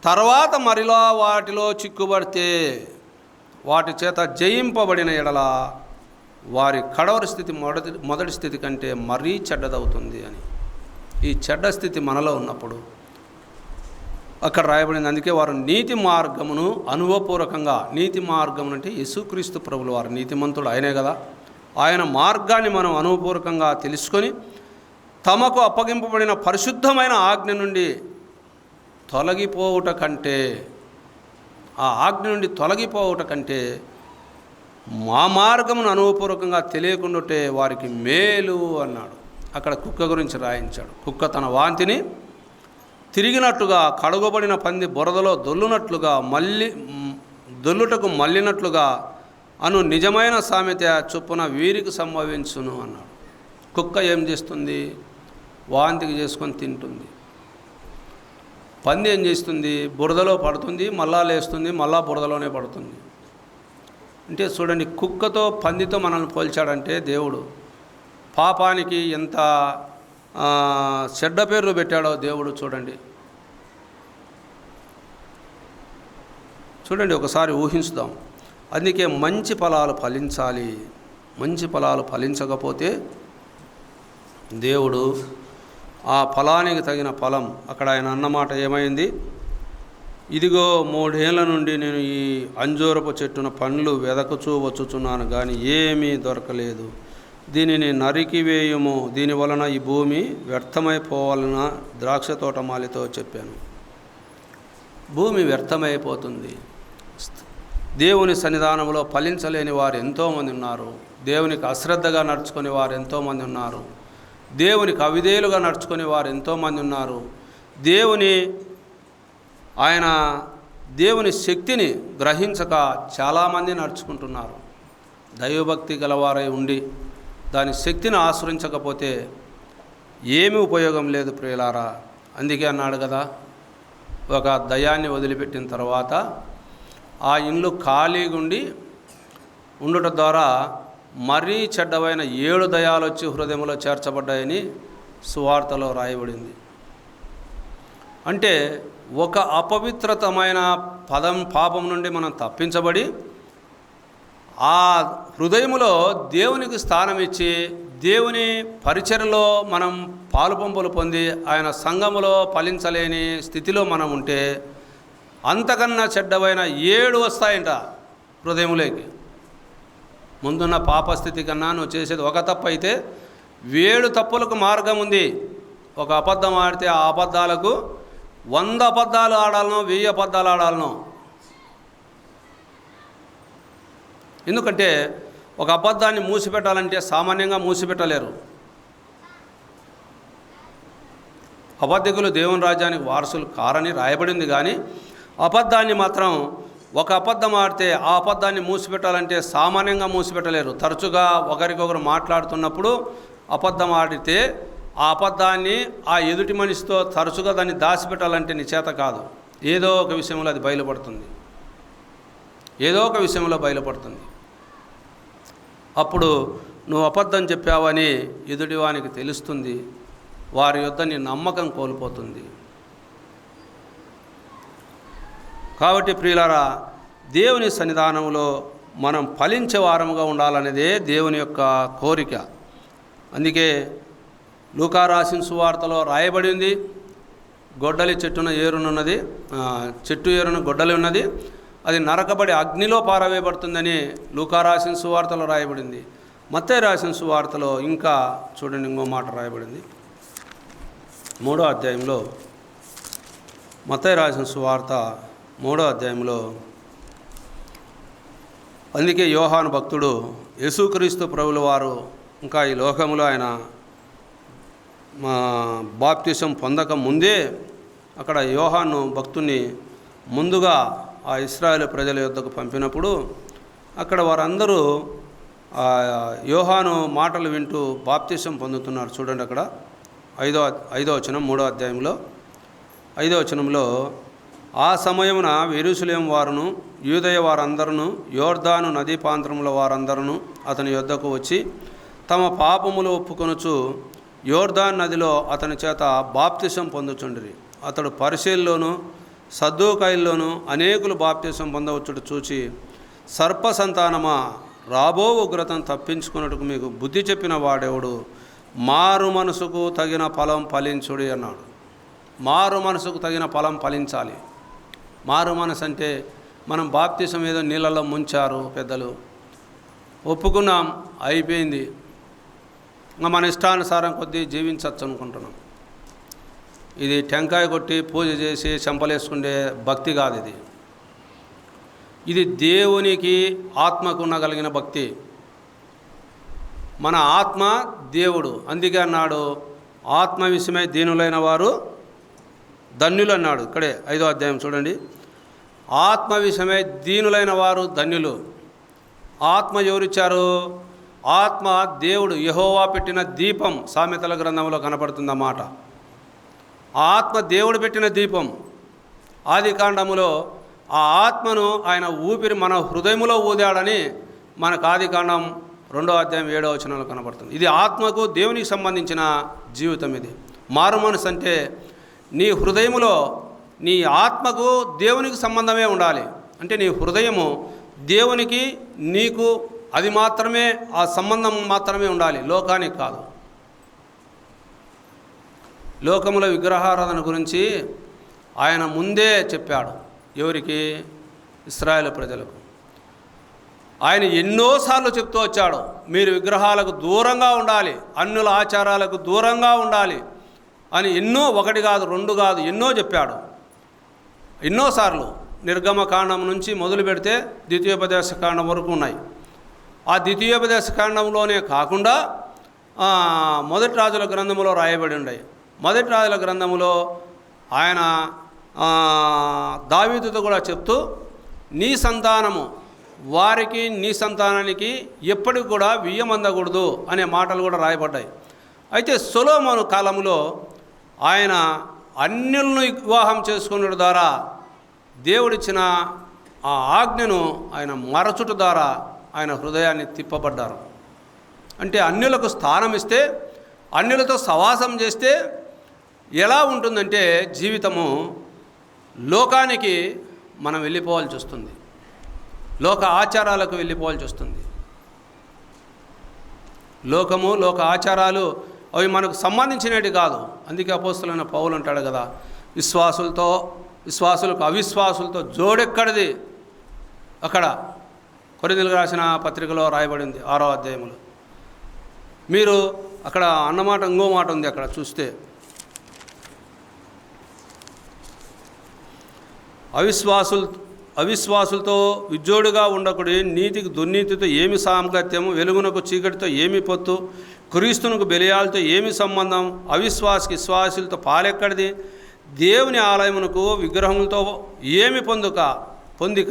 తర్వాత మరిలా వాటిలో చిక్కుబడితే వాటి చేత జయింపబడిన ఎడల వారి కడవరి స్థితి మొదటి స్థితి కంటే మరీ చెడ్డదవుతుంది అని. ఈ చెడ్డ స్థితి మనలో ఉన్నప్పుడు అక్కడ రాయబడింది. అందుకే వారు నీతి మార్గమును అనుభవపూర్వకంగా, నీతి మార్గం అంటే యేసుక్రీస్తు ప్రభులు వారు నీతిమంతుడు, ఆయనే కదా. ఆయన మార్గాన్ని మనం అనుభవపూర్వకంగా తెలుసుకొని తమకు అప్పగింపబడిన పరిశుద్ధమైన ఆజ్ఞ నుండి తొలగిపోవుట కంటే, ఆ ఆజ్ఞ నుండి తొలగిపోవుట కంటే మా మార్గమును అనుభవపూర్వకంగా తెలియకుండాటే వారికి మేలు అన్నాడు. అక్కడ కుక్క గురించి రాయించాడు. కుక్క తన వాంతిని తిరిగినట్టుగా, కడుగబడిన పంది బురదలో దొల్లునట్లుగా, దొల్లుటకు మళ్ళినట్లుగా అను నిజమైన సామెత చొప్పున వీరికి సంభవించును అన్నాడు. కుక్క ఏం చేస్తుంది? వాంతికి చేసుకొని తింటుంది. పంది ఏం చేస్తుంది? బురదలో పడుతుంది, మళ్ళా లేస్తుంది, మళ్ళా బురదలోనే పడుతుంది. అంటే చూడండి, కుక్కతో పందితో మనల్ని పోల్చాడంటే దేవుడు పాపానికి ఎంత చెడ్డ పేర్లు పెట్టాడో దేవుడు చూడండి. ఒకసారి ఊహించుదాం. అందుకే మంచి ఫలాలు ఫలించాలి. మంచి ఫలాలు ఫలించకపోతే దేవుడు ఆ ఫలానికి తగిన ఫలం, అక్కడ ఆయన అన్నమాట ఏమైంది? ఇదిగో 3 ఏళ్ల నుండి నేను ఈ అంజూరపు చెట్టున పండ్లు వెదకుచూ వచ్చుచున్నాను, కానీ ఏమీ దొరకలేదు. దీనిని నరికివేయుము, దీనివలన ఈ భూమి వ్యర్థమైపోవాలన్న ద్రాక్ష తోటమాలితో చెప్పాను. భూమి వ్యర్థమైపోతుంది. దేవుని సన్నిధానంలో ఫలించలేని వారు ఎంతోమంది ఉన్నారు. దేవునికి అశ్రద్ధగా నడుచుకునే వారు ఎంతోమంది ఉన్నారు. దేవునికి అవిధేయులుగా నడుచుకునే వారు ఎంతోమంది ఉన్నారు. దేవుని శక్తిని గ్రహించక చాలామంది నడుచుకుంటున్నారు. దైవభక్తి గలవారై ఉండి దాని శక్తిని ఆశ్రయించకపోతే ఏమీ ఉపయోగం లేదు ప్రియులారా. అందుకే అన్నాడు కదా, ఒక దయాన్ని వదిలిపెట్టిన తర్వాత ఆ ఇండ్లు ఖాళీగా ఉండుట ద్వారా మరీ చెడ్డవైన 7 దయాలు వచ్చి హృదయంలో చేర్చబడ్డాయని సువార్తలో రాయబడింది. అంటే ఒక అపవిత్రతమైన పాపం నుండి మనం తప్పించబడి ఆ హృదయములో దేవునికి స్థానం ఇచ్చి దేవుని పరిచర్యలో మనం పాలుపంపులు పొంది ఆయన సంఘములో ఫలించలేని స్థితిలో మనం ఉంటే అంతకన్నా చెడ్డవైన 7 వస్తాయంట హృదయములోకి. ముందున్న పాపస్థితి కన్నా నువ్వు చేసేది ఒక తప్పు అయితే 7 తప్పులకు మార్గం ఉంది. ఒక అబద్ధం ఆడితే ఆ అబద్ధాలకు 100 అబద్ధాలు ఆడాలనో 1000 అబద్ధాలు ఆడాలనో. ఎందుకంటే ఒక అబద్ధాన్ని మూసిపెట్టాలంటే సామాన్యంగా మూసిపెట్టలేరు. అబద్ధికులు దేవుని రాజ్యానికి వారసులు కారని రాయబడింది, కానీ అబద్ధాన్ని మాత్రం ఒక అబద్ధం ఆడితే ఆ అబద్ధాన్ని మూసిపెట్టాలంటే సామాన్యంగా మూసిపెట్టలేరు. తరచుగా ఒకరికొకరు మాట్లాడుతున్నప్పుడు అబద్ధం ఆడితే ఆ అబద్ధాన్ని ఆ ఎదుటి మనిషితో తరచుగా దాన్ని దాచిపెట్టాలంటే నిచేత కాదు. ఏదో ఒక విషయంలో అది బయలుపడుతుంది, ఏదో ఒక విషయంలో బయలుపడుతుంది. అప్పుడు నువ్వు అబద్ధం చెప్పావని ఎదుటివానికి తెలుస్తుంది. వారి యొద్ద నీ నమ్మకం కోల్పోతుంది. కాబట్టి ప్రియులారా, దేవుని సన్నిధానంలో మనం ఫలించే వారముగా ఉండాలనేదే దేవుని యొక్క కోరిక. అందుకే లూకా రాసిన సువార్తలో రాయబడింది, గొడ్డలి చెట్టున ఏరునున్నది, చెట్టు ఏరున గొడ్డలి ఉన్నది, అది నరకబడి అగ్నిలో పారవేయబడుతుందని లూకా రాసిన సువార్తలో రాయబడింది. మత్తయి రాసిన సువార్తలో ఇంకా చూడండి, ఇంకో మాట రాయబడింది 3వ అధ్యాయంలో. మత్తయి రాసిన సువార్త 3వ అధ్యాయంలో. అందుకే యోహాను భక్తుడు యేసుక్రీస్తు ప్రభుల వారు ఇంకా ఈ లోకంలో ఆయన బాప్తిసం పొందక ముందే అక్కడ యోహాను భక్తుని ముందుగా ఆ ఇశ్రాయేలు ప్రజల యొద్దకు పంపినప్పుడు అక్కడ వారందరూ యోహాను మాటలు వింటూ బాప్తిసం పొందుతున్నారు. చూడండి అక్కడ 5వ వచనం 3వ అధ్యాయంలో 5వ వచనంలో, ఆ సమయమున యెరూషలేము వారును యూదయ వారందరూ యోర్దాను నదీ ప్రాంతముల వారందరూ అతని యొద్దకు వచ్చి తమ పాపములు ఒప్పుకొనుచు యోర్దాన్ నదిలో అతని చేత బాప్తిసం పొందుచుండిరి. అతడు పరిసయ్యుల్లోనూ సద్దూకయ్యుల్లోనూ అనేకులు బాప్తిసం పొందవచ్చుట చూచి, సర్ప సంతానమా, రాబో ఉగ్రతను తప్పించుకున్నట్టుకు మీకు బుద్ధి చెప్పిన వాడెవడు? మారు మనసుకు తగిన ఫలం ఫలించుడి అన్నాడు. మారు మనసుకు తగిన ఫలం ఫలించాలి. మారు మనసు అంటే మనం బాప్తిసం ఏదో నీళ్ళలో ముంచారు పెద్దలు, ఒప్పుకున్నాం, అయిపోయింది, ఇంకా మన ఇష్టానుసారం కొద్దీ జీవించవచ్చు అనుకుంటున్నాం. ఇది టెంకాయ కొట్టి పూజ చేసి చెంపలేసుకునే భక్తి కాదు. ఇది దేవునికి ఆత్మకు ఉండగలిగిన భక్తి. మన ఆత్మ దేవుడు. అందుకే అన్నాడు, ఆత్మ విషయమై దీనులైన వారు ధన్యులు అన్నాడు. ఇక్కడే 5వ అధ్యాయం చూడండి, ఆత్మ విషయమై దీనులైన వారు ధన్యులు. ఆత్మ ఎవరిచ్చారు? ఆత్మ దేవుడు, యెహోవా పెట్టిన దీపం. సామెతల గ్రంథంలో కనపడుతుందన్నమాట. ఆత్మ దేవుడు పెట్టిన దీపం. ఆదికాండములో ఆ ఆత్మను ఆయన ఊపిరి మన హృదయములో ఊదాడని మనకు ఆదికాండం 2వ అధ్యాయం 7వ వచనంలో కనపడుతుంది. ఇది ఆత్మకు దేవునికి సంబంధించిన జీవితం. ఇది మారు మనసు అంటే నీ హృదయములో నీ ఆత్మకు దేవునికి సంబంధమే ఉండాలి. అంటే నీ హృదయము దేవునికి నీకు అది మాత్రమే, ఆ సంబంధం మాత్రమే ఉండాలి, లోకానికి కాదు. లోకముల విగ్రహారాధన గురించి ఆయన ముందే చెప్పాడు. ఎవరికి? ఇశ్రాయేలు ప్రజలకు. ఆయన ఎన్నోసార్లు చెప్తూ వచ్చాడు, మీరు విగ్రహాలకు దూరంగా ఉండాలి, అన్యుల ఆచారాలకు దూరంగా ఉండాలి అని. ఒకటి కాదు, 2 కాదు, ఎన్నో చెప్పాడు, ఎన్నోసార్లు. నిర్గమకాండం నుంచి మొదలు పెడితే ద్వితీయోపదేశ కాండం వరకు ఉన్నాయి. ఆ ద్వితీయోపదేశ కాండంలోనే కాకుండా మొదటి రాజుల గ్రంథములో రాయబడి ఉన్నాయి. మొదటి రాజుల గ్రంథములో ఆయన దావీదుతో కూడా చెప్తూ, నీ సంతానము వారికి నీ సంతానానికి ఎప్పటికి కూడా వియ్యమందకూడదు అనే మాటలు కూడా రాయబడ్డాయి. అయితే సొలొమోను కాలంలో ఆయన అన్యులను వివాహం చేసుకునే ద్వారా దేవుడిచ్చిన ఆ ఆజ్ఞను ఆయన మరచుట ద్వారా ఆయన హృదయాన్ని తిప్పబడ్డారు. అంటే అన్యులకు స్థానం ఇస్తే, అన్యులతో సవాసం చేస్తే ఎలా ఉంటుందంటే జీవితము లోకానికి మనం వెళ్ళిపోవాల్సి వస్తుంది, లోక ఆచారాలకు వెళ్ళిపోవాల్సి వస్తుంది. లోకము, లోక ఆచారాలు అవి మనకు సంబంధించినవి కాదు. అందుకే అపోస్తలుడైన పౌలు అంటాడు కదా, విశ్వాసులకు అవిశ్వాసులతో జోడెక్కడిది. అక్కడ కొరింథీయులకు రాసిన పత్రికలో రాయబడింది 6వ అధ్యాయంలో. మీరు అక్కడ అన్నమాట ఇంకో మాట ఉంది అక్కడ చూస్తే, అవిశ్వాసులతో విజ్జోడుగా ఉండకుడి. నీతికి దుర్నీతితో ఏమి సాంగత్యము, వెలుగునకు చీకటితో ఏమి పొత్తు, క్రీస్తునకు బెలియాలతో ఏమి సంబంధం, అవిశ్వాసకి విశ్వాసులతో పాలెక్కడిది, దేవుని ఆలయమునకు విగ్రహములతో ఏమి పొందిక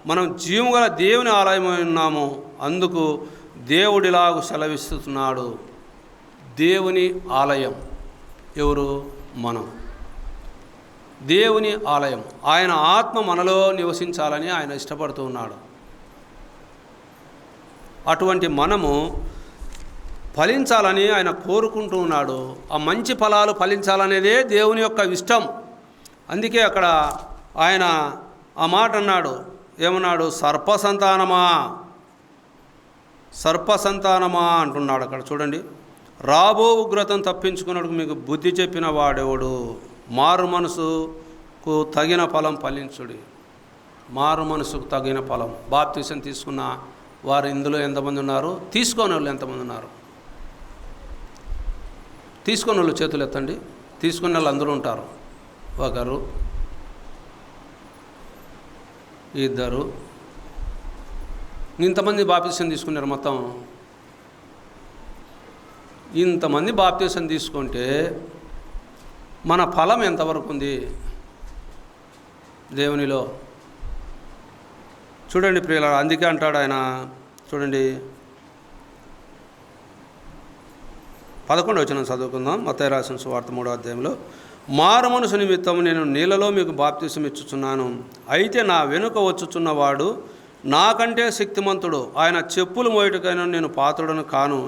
మనం జీవగల దేవుని ఆలయమై ఉన్నాము. అందుకు దేవుడిలాగు సెలవిస్తున్నాడు. దేవుని ఆలయం ఎవరు? మనం. దేవుని ఆలయం. ఆయన ఆత్మ మనలో నివసించాలని ఆయన ఇష్టపడుతూ ఉన్నాడు. అటువంటి మనము ఫలించాలని ఆయన కోరుకుంటూ ఉన్నాడు. ఆ మంచి ఫలాలు ఫలించాలనేదే దేవుని యొక్క ఇష్టం. అందుకే అక్కడ ఆయన ఆ మాట అన్నాడు. ఏమన్నాడు? సర్పసంతానమా అంటున్నాడు అక్కడ. చూడండి, రాబో ఉగ్రతను తప్పించుకున్నప్పుడు మీకు బుద్ధి చెప్పిన వాడెవడు? మారు మనసుకు తగిన ఫలం ఫలించుడి. మారు మనసుకు తగిన ఫలం. బాప్తిసం తీసుకున్న వారు ఇందులో ఎంతమంది ఉన్నారు? తీసుకోని వాళ్ళు ఎంతమంది ఉన్నారు? తీసుకున్న వాళ్ళు చేతులు ఎత్తండి. తీసుకున్న వాళ్ళు అందరూ ఉంటారు. ఒకరు, ఇద్దరు, ఇంతమంది బాప్తిసం తీసుకున్నారు. మొత్తం ఇంతమంది బాప్తిసం తీసుకుంటే మన ఫలం ఎంతవరకు ఉంది దేవునిలో? చూడండి ప్రియులారా, అందుకే అంటాడు ఆయన. చూడండి 11వ వచనం చదువుకుందాం. మత్తయి రాసిన సువార్త 3వ అధ్యాయంలో, మారు మనసు నిమిత్తం నేను నీళ్ళలో మీకు బాప్తిసం ఇచ్చుచున్నాను. అయితే నా వెనుక వచ్చుచున్నవాడు నాకంటే శక్తిమంతుడు. ఆయన చెప్పులు మోయుటకైనా నేను పాత్రుడను కాను.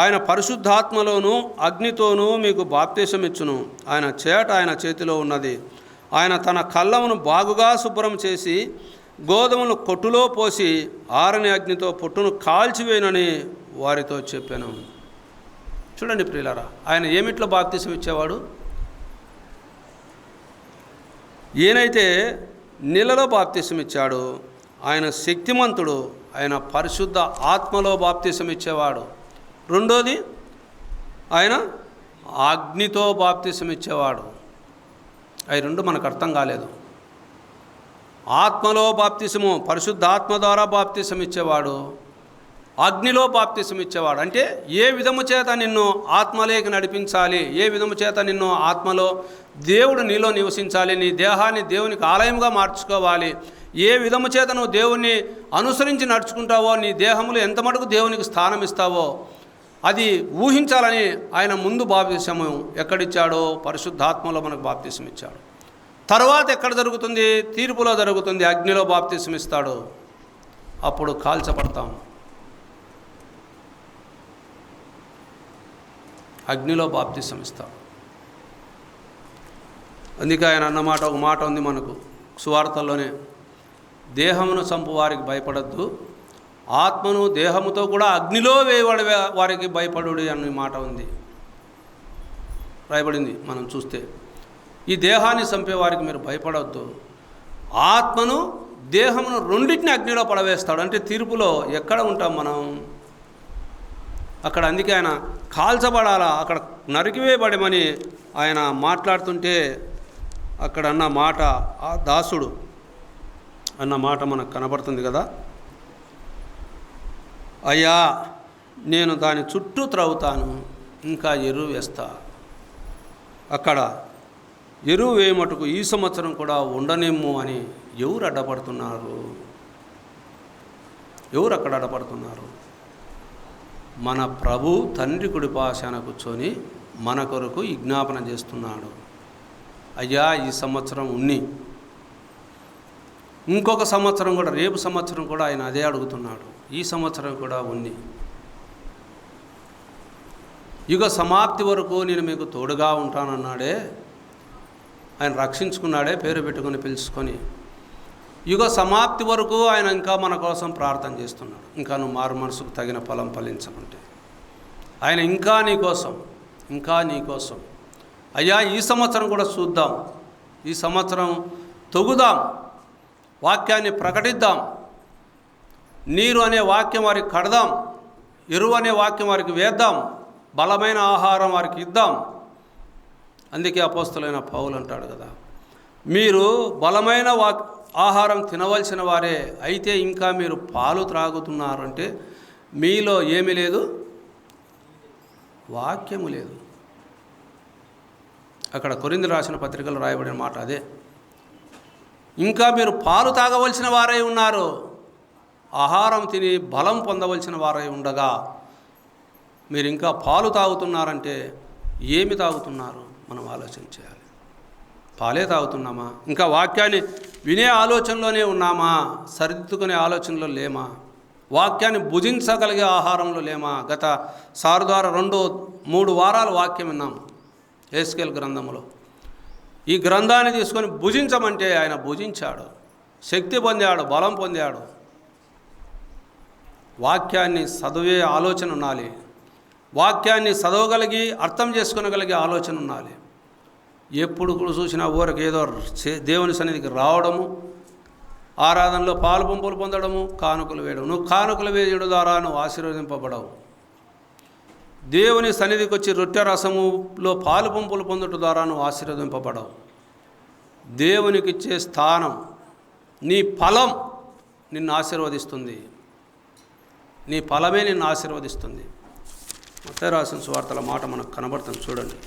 ఆయన పరిశుద్ధాత్మలోను అగ్నితోనూ మీకు బాప్తిసం ఇచ్చును. ఆయన చేట ఆయన చేతిలో ఉన్నది. ఆయన తన కళ్ళమును బాగుగా శుభ్రం చేసి గోధుమలు కొట్టులో పోసి ఆరని అగ్నితో పొట్టును కాల్చివేయనని వారితో చెప్పాను. చూడండి ప్రియులారా, ఆయన ఏమిట్లో బాప్తిసం ఇచ్చేవాడు? ఈయనైతే నీళ్ళలో బాప్తిసం ఇచ్చాడు. ఆయన శక్తిమంతుడు. ఆయన పరిశుద్ధ ఆత్మలో బాప్తిసం ఇచ్చేవాడు. రెండోది, ఆయన అగ్నితో బాప్తిసం ఇచ్చేవాడు. అవి రెండు మనకు అర్థం కాలేదు. ఆత్మలో బాప్తిసము, పరిశుద్ధాత్మ ద్వారా బాప్తిసం ఇచ్చేవాడు. అగ్నిలో బాప్తిసం ఇచ్చేవాడు. అంటే ఏ విధము చేత నిన్ను ఆత్మలోకి నడిపించాలి, ఏ విధము చేత నిన్ను ఆత్మలో దేవుడు నీలో నివసించాలి, నీ దేహాన్ని దేవునికి ఆలయంగా మార్చుకోవాలి, ఏ విధము చేత నువ్వు దేవుణ్ణి అనుసరించి నడుచుకుంటావో, నీ దేహంలో ఎంత మటుకు దేవునికి స్థానం ఇస్తావో అది ఊహించాలని ఆయన ముందు బాప్తిసము ఎక్కడిచ్చాడో పరిశుద్ధాత్మలో మనకు బాప్తిసం ఇచ్చాడు. తర్వాత ఎక్కడ జరుగుతుంది? తీర్పులో జరుగుతుంది. అగ్నిలో బాప్తిసం ఇస్తాడు. అప్పుడు కాల్చబడతాం. అగ్నిలో బాప్తిసం ఇస్తాడు. అందుకే ఆయన అన్నమాట, ఒక మాట ఉంది మనకు సువార్తల్లోనే, దేహమును చంపు వారికి భయపడద్దు, ఆత్మను దేహముతో కూడా అగ్నిలో వేయబడే వారికి భయపడుడి అనే మాట ఉంది, రాయబడింది. మనం చూస్తే ఈ దేహాన్ని చంపే వారికి మీరు భయపడవద్దు, ఆత్మను దేహమును రెండింటిని అగ్నిలో పడవేస్తాడు. అంటే తీర్పులో ఎక్కడ ఉంటాం మనం? అక్కడ. అందుకే ఆయన కాల్చబడాలా, అక్కడ నరికివేయబడమని ఆయన మాట్లాడుతుంటే అక్కడ అన్న మాట, ఆ దాసుడు అన్న మాట మనకు కనబడుతుంది కదా. అయ్యా, నేను దాని చుట్టూ త్రవ్వుతాను, ఇంకా ఎరువు వేస్తా. అక్కడ ఎరువు వేయమటుకు ఈ సంవత్సరం కూడా ఉండనేమో అని ఎవరు అడ్డపడుతున్నారు? ఎవరు అక్కడ అడ్డపడుతున్నారు? మన ప్రభు తండ్రి కుడిపాశాన కూర్చొని మన కొరకు విజ్ఞాపన చేస్తున్నాడు. అయ్యా, ఈ సంవత్సరం ఉన్ని, ఇంకొక సంవత్సరం కూడా, రేపు సంవత్సరం కూడా ఆయన అదే అడుగుతున్నాడు. ఈ సంవత్సరం కూడా ఉన్ని, యుగ సమాప్తి వరకు నేను మీకు తోడుగా ఉంటానన్నాడే. ఆయన రక్షించుకున్నాడే, పేరు పెట్టుకొని పిలుచుకొని. యుగ సమాప్తి వరకు ఆయన ఇంకా మన కోసం ప్రార్థన చేస్తున్నాడు. ఇంకా నువ్వు మారు మనసుకు తగిన ఫలం ఫలించకుంటే ఆయన ఇంకా నీ కోసం అయ్యా, ఈ సంవత్సరం కూడా చూద్దాం, ఈ సంవత్సరం తొగుదాం, వాక్యాన్ని ప్రకటిద్దాం, నీరు అనే వాక్యం వారికి కడదాం, ఎరువు అనే వాక్యం వారికి వేద్దాం, బలమైన ఆహారం వారికి ఇద్దాం. అందుకే అపోస్తలుడైన పౌలు అంటాడు కదా, మీరు బలమైన ఆహారం తినవలసిన వారే, అయితే ఇంకా మీరు పాలు త్రాగుతున్నారంటే మీలో ఏమీ లేదు, వాక్యము లేదు. అక్కడ కొరింథీ రాసిన పత్రికలో రాయబడిన మాట అదే. ఇంకా మీరు పాలు తాగవలసిన వారై ఉన్నారు, ఆహారం తిని బలం పొందవలసిన వారై ఉండగా మీరు ఇంకా పాలు తాగుతున్నారంటే ఏమి తాగుతున్నారు? మనం ఆలోచన చేయాలి. పాలే తాగుతున్నామా? ఇంకా వాక్యాన్ని వినే ఆలోచనలోనే ఉన్నామా? సరిదిద్దుకునే ఆలోచనలో లేమా? వాక్యాన్ని భుజించగలిగే ఆహారంలో లేమా? గత సారు ద్వారా 2-3 వారాలు వాక్యం విన్నాం యెహెజ్కేలు గ్రంథంలో. ఈ గ్రంథాన్ని తీసుకొని భుజించమంటే ఆయన భుజించాడు, శక్తి పొందాడు, బలం పొందాడు. వాక్యాన్ని చదివే ఆలోచన ఉండాలి, వాక్యాన్ని చదవగలిగి అర్థం చేసుకోగలిగే ఆలోచన ఉండాలి. ఎప్పుడు చూసినా ఊరికి ఏదో దేవుని సన్నిధికి రావడము, ఆరాధనలో పాలు పంపులు పొందడము, కానుకలు వేయడం. నువ్వు కానుకలు వేయడం ద్వారా నువ్వు ఆశీర్వదింపబడవు. దేవుని సన్నిధికి వచ్చి రొట్టె రసములో పాలు పంపులు పొందడం ద్వారా నువ్వు ఆశీర్వదింపబడవు. దేవునికి ఇచ్చే స్థానం, నీ ఫలం నిన్ను ఆశీర్వదిస్తుంది, నీ ఫలమే నిన్ను ఆశీర్వదిస్తుంది. మత్తయి రాసిన సువార్తల మాట మనకు కనబడుతుంది, చూడండి.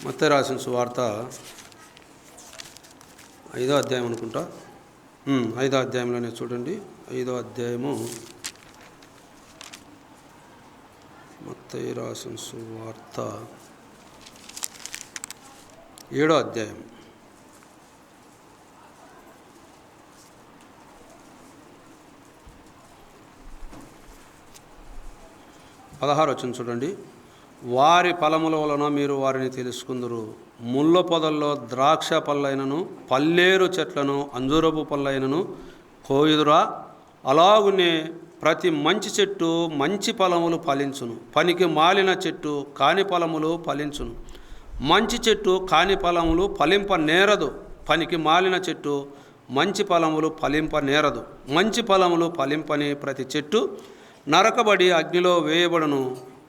మత్తయి రాసిన సువార్త 5వ అధ్యాయం అనుకుంటా, 5వ అధ్యాయంలోనే చూడండి. 5వ అధ్యాయము మత్తయి రాసిన సువార్త 7వ అధ్యాయం 16 వచనం చూడండి. వారి ఫలముల వలన మీరు వారిని తెలుసుకుందురు. ముళ్ళ పొదల్లో ద్రాక్ష పళ్ళైనను పల్లేరు చెట్లను అంజూరపు పళ్ళైనను కోయుదురా? అలాగునే ప్రతి మంచి చెట్టు మంచి ఫలములు ఫలించును, పనికి మాలిన చెట్టు కాని ఫలములు ఫలించును. మంచి చెట్టు కాని ఫలములు ఫలింపనేరదు, పనికి మాలిన చెట్టు మంచి ఫలములు ఫలింపనేరదు. మంచి ఫలములు ఫలింపని ప్రతి చెట్టు నరకబడి అగ్నిలో వేయబడును.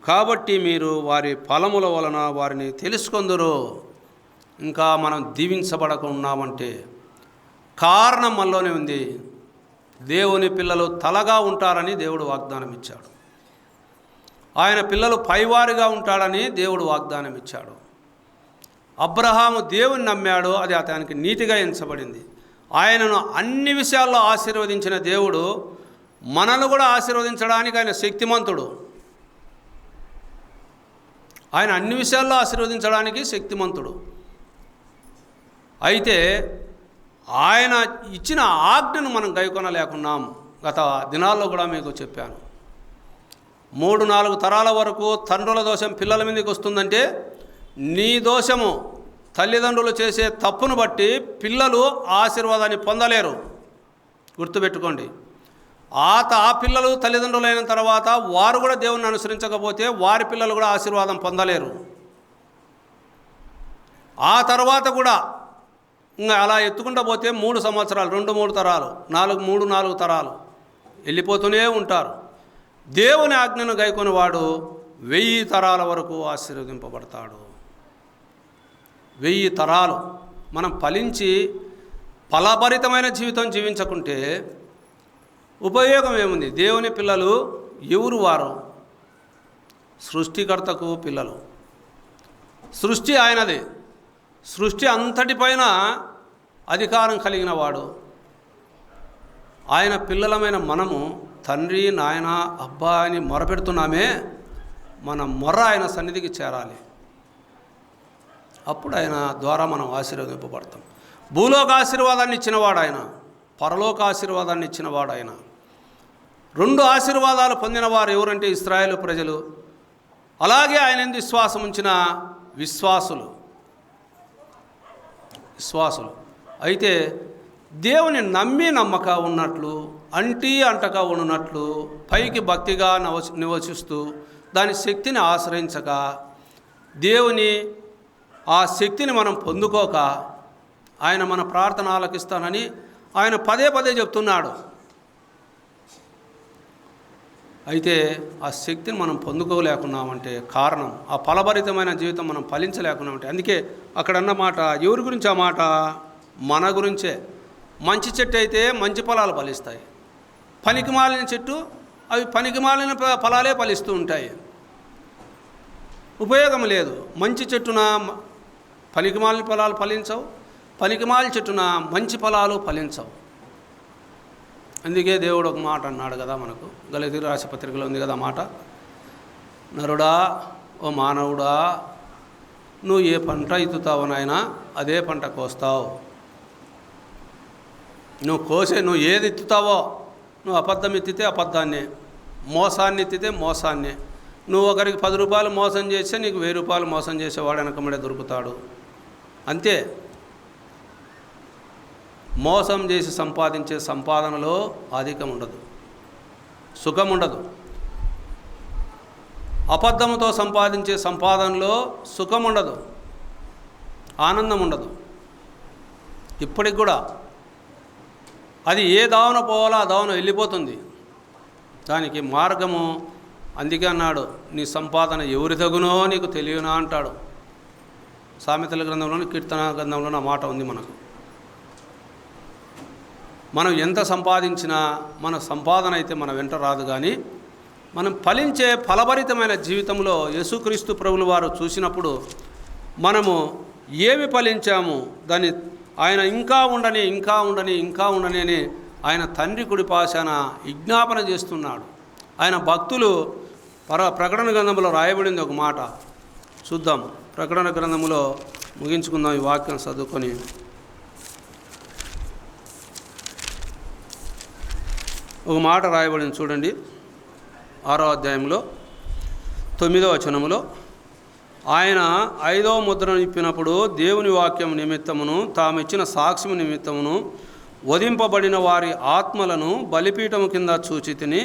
కాబట్టి మీరు వారి ఫలముల వలన వారిని తెలుసుకొందురు. ఇంకా మనం దీవించబడక ఉన్నామంటే కారణం మనలోనే ఉంది. దేవుని పిల్లలు తలగా ఉంటారని దేవుడు వాగ్దానం ఇచ్చాడు. ఆయన పిల్లలు పైవారిగా ఉంటాడని దేవుడు వాగ్దానం ఇచ్చాడు. అబ్రహాము దేవుని నమ్మాడు, అది అతనికి నీతిగా ఎంచబడింది. ఆయనను అన్ని విషయాల్లో ఆశీర్వదించిన దేవుడు మనల్ని కూడా ఆశీర్వదించడానికి ఆయన శక్తిమంతుడు. ఆయన అన్ని విషయాల్లో ఆశీర్వదించడానికి శక్తిమంతుడు. అయితే ఆయన ఇచ్చిన ఆజ్ఞను మనం గైకొనలేకున్నాం. గత దినాల్లో కూడా మీకు చెప్పాను. 3-4 తరాల వరకు తండ్రుల దోషం పిల్లల మీదకి వస్తుందంటే నీ దోషము, తల్లిదండ్రులు చేసే తప్పును బట్టి పిల్లలు ఆశీర్వాదాన్ని పొందలేరు. గుర్తుపెట్టుకోండి. ఆ పిల్లలు తల్లిదండ్రులైన తర్వాత వారు కూడా దేవుణ్ణి అనుసరించకపోతే వారి పిల్లలు కూడా ఆశీర్వాదం పొందలేరు. ఆ తర్వాత కూడా ఇంకా అలా ఎత్తుకుంటూ పోతే 3 సంవత్సరాలు, 2-3 తరాలు, 4 తరాలు వెళ్ళిపోతూనే ఉంటారు. దేవుని ఆజ్ఞను గైకొని వాడు 1000 తరాల వరకు ఆశీర్వదింపబడతాడు. 1000 తరాలు మనం ఫలించి ఫలభరితమైన జీవితం జీవించకుంటే ఉపయోగం ఏముంది? దేవుని పిల్లలు ఎవరు? వారు సృష్టికర్తకు పిల్లలు. సృష్టి ఆయనదే. సృష్టి అంతటిపైన అధికారం కలిగిన వాడు. ఆయన పిల్లలమైన మనము తండ్రి, నాయన, అబ్బా అని మొరపెడుతున్నామే, మన మొర్ర ఆయన సన్నిధికి చేరాలి. అప్పుడు ఆయన ద్వారా మనం ఆశీర్వదింపబడతాం. భూలోక ఆశీర్వాదాన్ని ఇచ్చినవాడు ఆయన, పరలోక ఆశీర్వాదాన్ని ఇచ్చినవాడు ఆయన. 2 ఆశీర్వాదాలు పొందినవారు ఎవరంటే ఇశ్రాయేలు ప్రజలు, అలాగే ఆయన యందు విశ్వాసం ఉంచిన విశ్వాసులు. అయితే దేవుని నమ్మి నమ్మక ఉన్నట్లు, అంటక ఉన్నట్లు, పైకి భక్తిగా నివసిస్తూ దాని శక్తిని ఆశ్రయించక, దేవుని ఆ శక్తిని మనం పొందుకోక, ఆయన మన ప్రార్థన ఆలకిస్తానని ఆయన పదే చెప్తున్నాడు. అయితే ఆ శక్తిని మనం పొందుకోలేకున్నామంటే కారణం ఆ ఫలభరితమైన జీవితం మనం ఫలించలేకున్నామంటే. అందుకే అక్కడ అన్న మాట ఎవరి గురించి? ఆ మాట మన గురించే. మంచి చెట్టు అయితే మంచి ఫలాలు ఫలిస్తాయి, పనికిమాలిన చెట్టు అవి పనికిమాలిన ఫలాలే ఫలిస్తూ ఉంటాయి, ఉపయోగం లేదు. మంచి చెట్టున పనికిమాలిన ఫలాలు ఫలించవు, పనికిమాలిన చెట్టున మంచి ఫలాలు ఫలించవు. అందుకే దేవుడు ఒక మాట అన్నాడు కదా మనకు, గలతీ రాసిన పత్రికలో ఉంది కదా మాట, నరుడా ఓ మానవుడా, నువ్వు ఏ పంట ఎత్తుతావో నాయనా అదే పంట కోస్తావు. నువ్వు ఏది ఎత్తుతావో, నువ్వు అబద్ధం ఎత్తితే అబద్ధాన్నే, మోసాన్ని ఎత్తితే మోసాన్నే. నువ్వు ఒకరికి 10 రూపాయలు మోసం చేస్తే నీకు 1000 రూపాయలు మోసం చేసేవాడు వెనకమ్మడే దొరుకుతాడు. అంతే. మోసం చేసి సంపాదించే సంపాదనలో అధికం ఉండదు, సుఖం ఉండదు. అబద్ధంతో సంపాదించే సంపాదనలో సుఖం ఉండదు, ఆనందం ఉండదు. ఇప్పటికి కూడా అది ఏ దావన పోవాలో ఆ దావన వెళ్ళిపోతుంది. దానికి మార్గము అందుకే అన్నాడు, నీ సంపాదన ఎవరి తగునో నీకు తెలియనా అంటాడు. సామెతల గ్రంథంలోని కీర్తన గ్రంథంలోని ఆ మాట ఉంది మనకు. మనం ఎంత సంపాదించినా మన సంపాదన అయితే మన వెంట రాదు. కానీ మనం ఫలించే ఫలభరితమైన జీవితంలో యేసుక్రీస్తు ప్రభుల వారు చూసినప్పుడు మనము ఏమి ఫలించాము దాన్ని ఆయన ఇంకా ఉండని ఇంకా ఉండని ఇంకా ఉండని అని ఆయన తండ్రి కుడిపాశాన విజ్ఞాపన చేస్తున్నాడు. ఆయన భక్తులు ప్రకటన గ్రంథంలో రాయబడింది ఒక మాట చూద్దాం. ప్రకటన గ్రంథంలో ముగించుకుందాం ఈ వాక్యం చదువుకొని. ఒక మాట రాయబడింది చూడండి, 6వ అధ్యాయంలో 9వ వచనములో, ఆయన 5వ ముద్రను ఇప్పినప్పుడు దేవుని వాక్యం నిమిత్తమును తామిచ్చిన సాక్ష్యం నిమిత్తమును వధింపబడిన వారి ఆత్మలను బలిపీఠము కింద చూచితిని.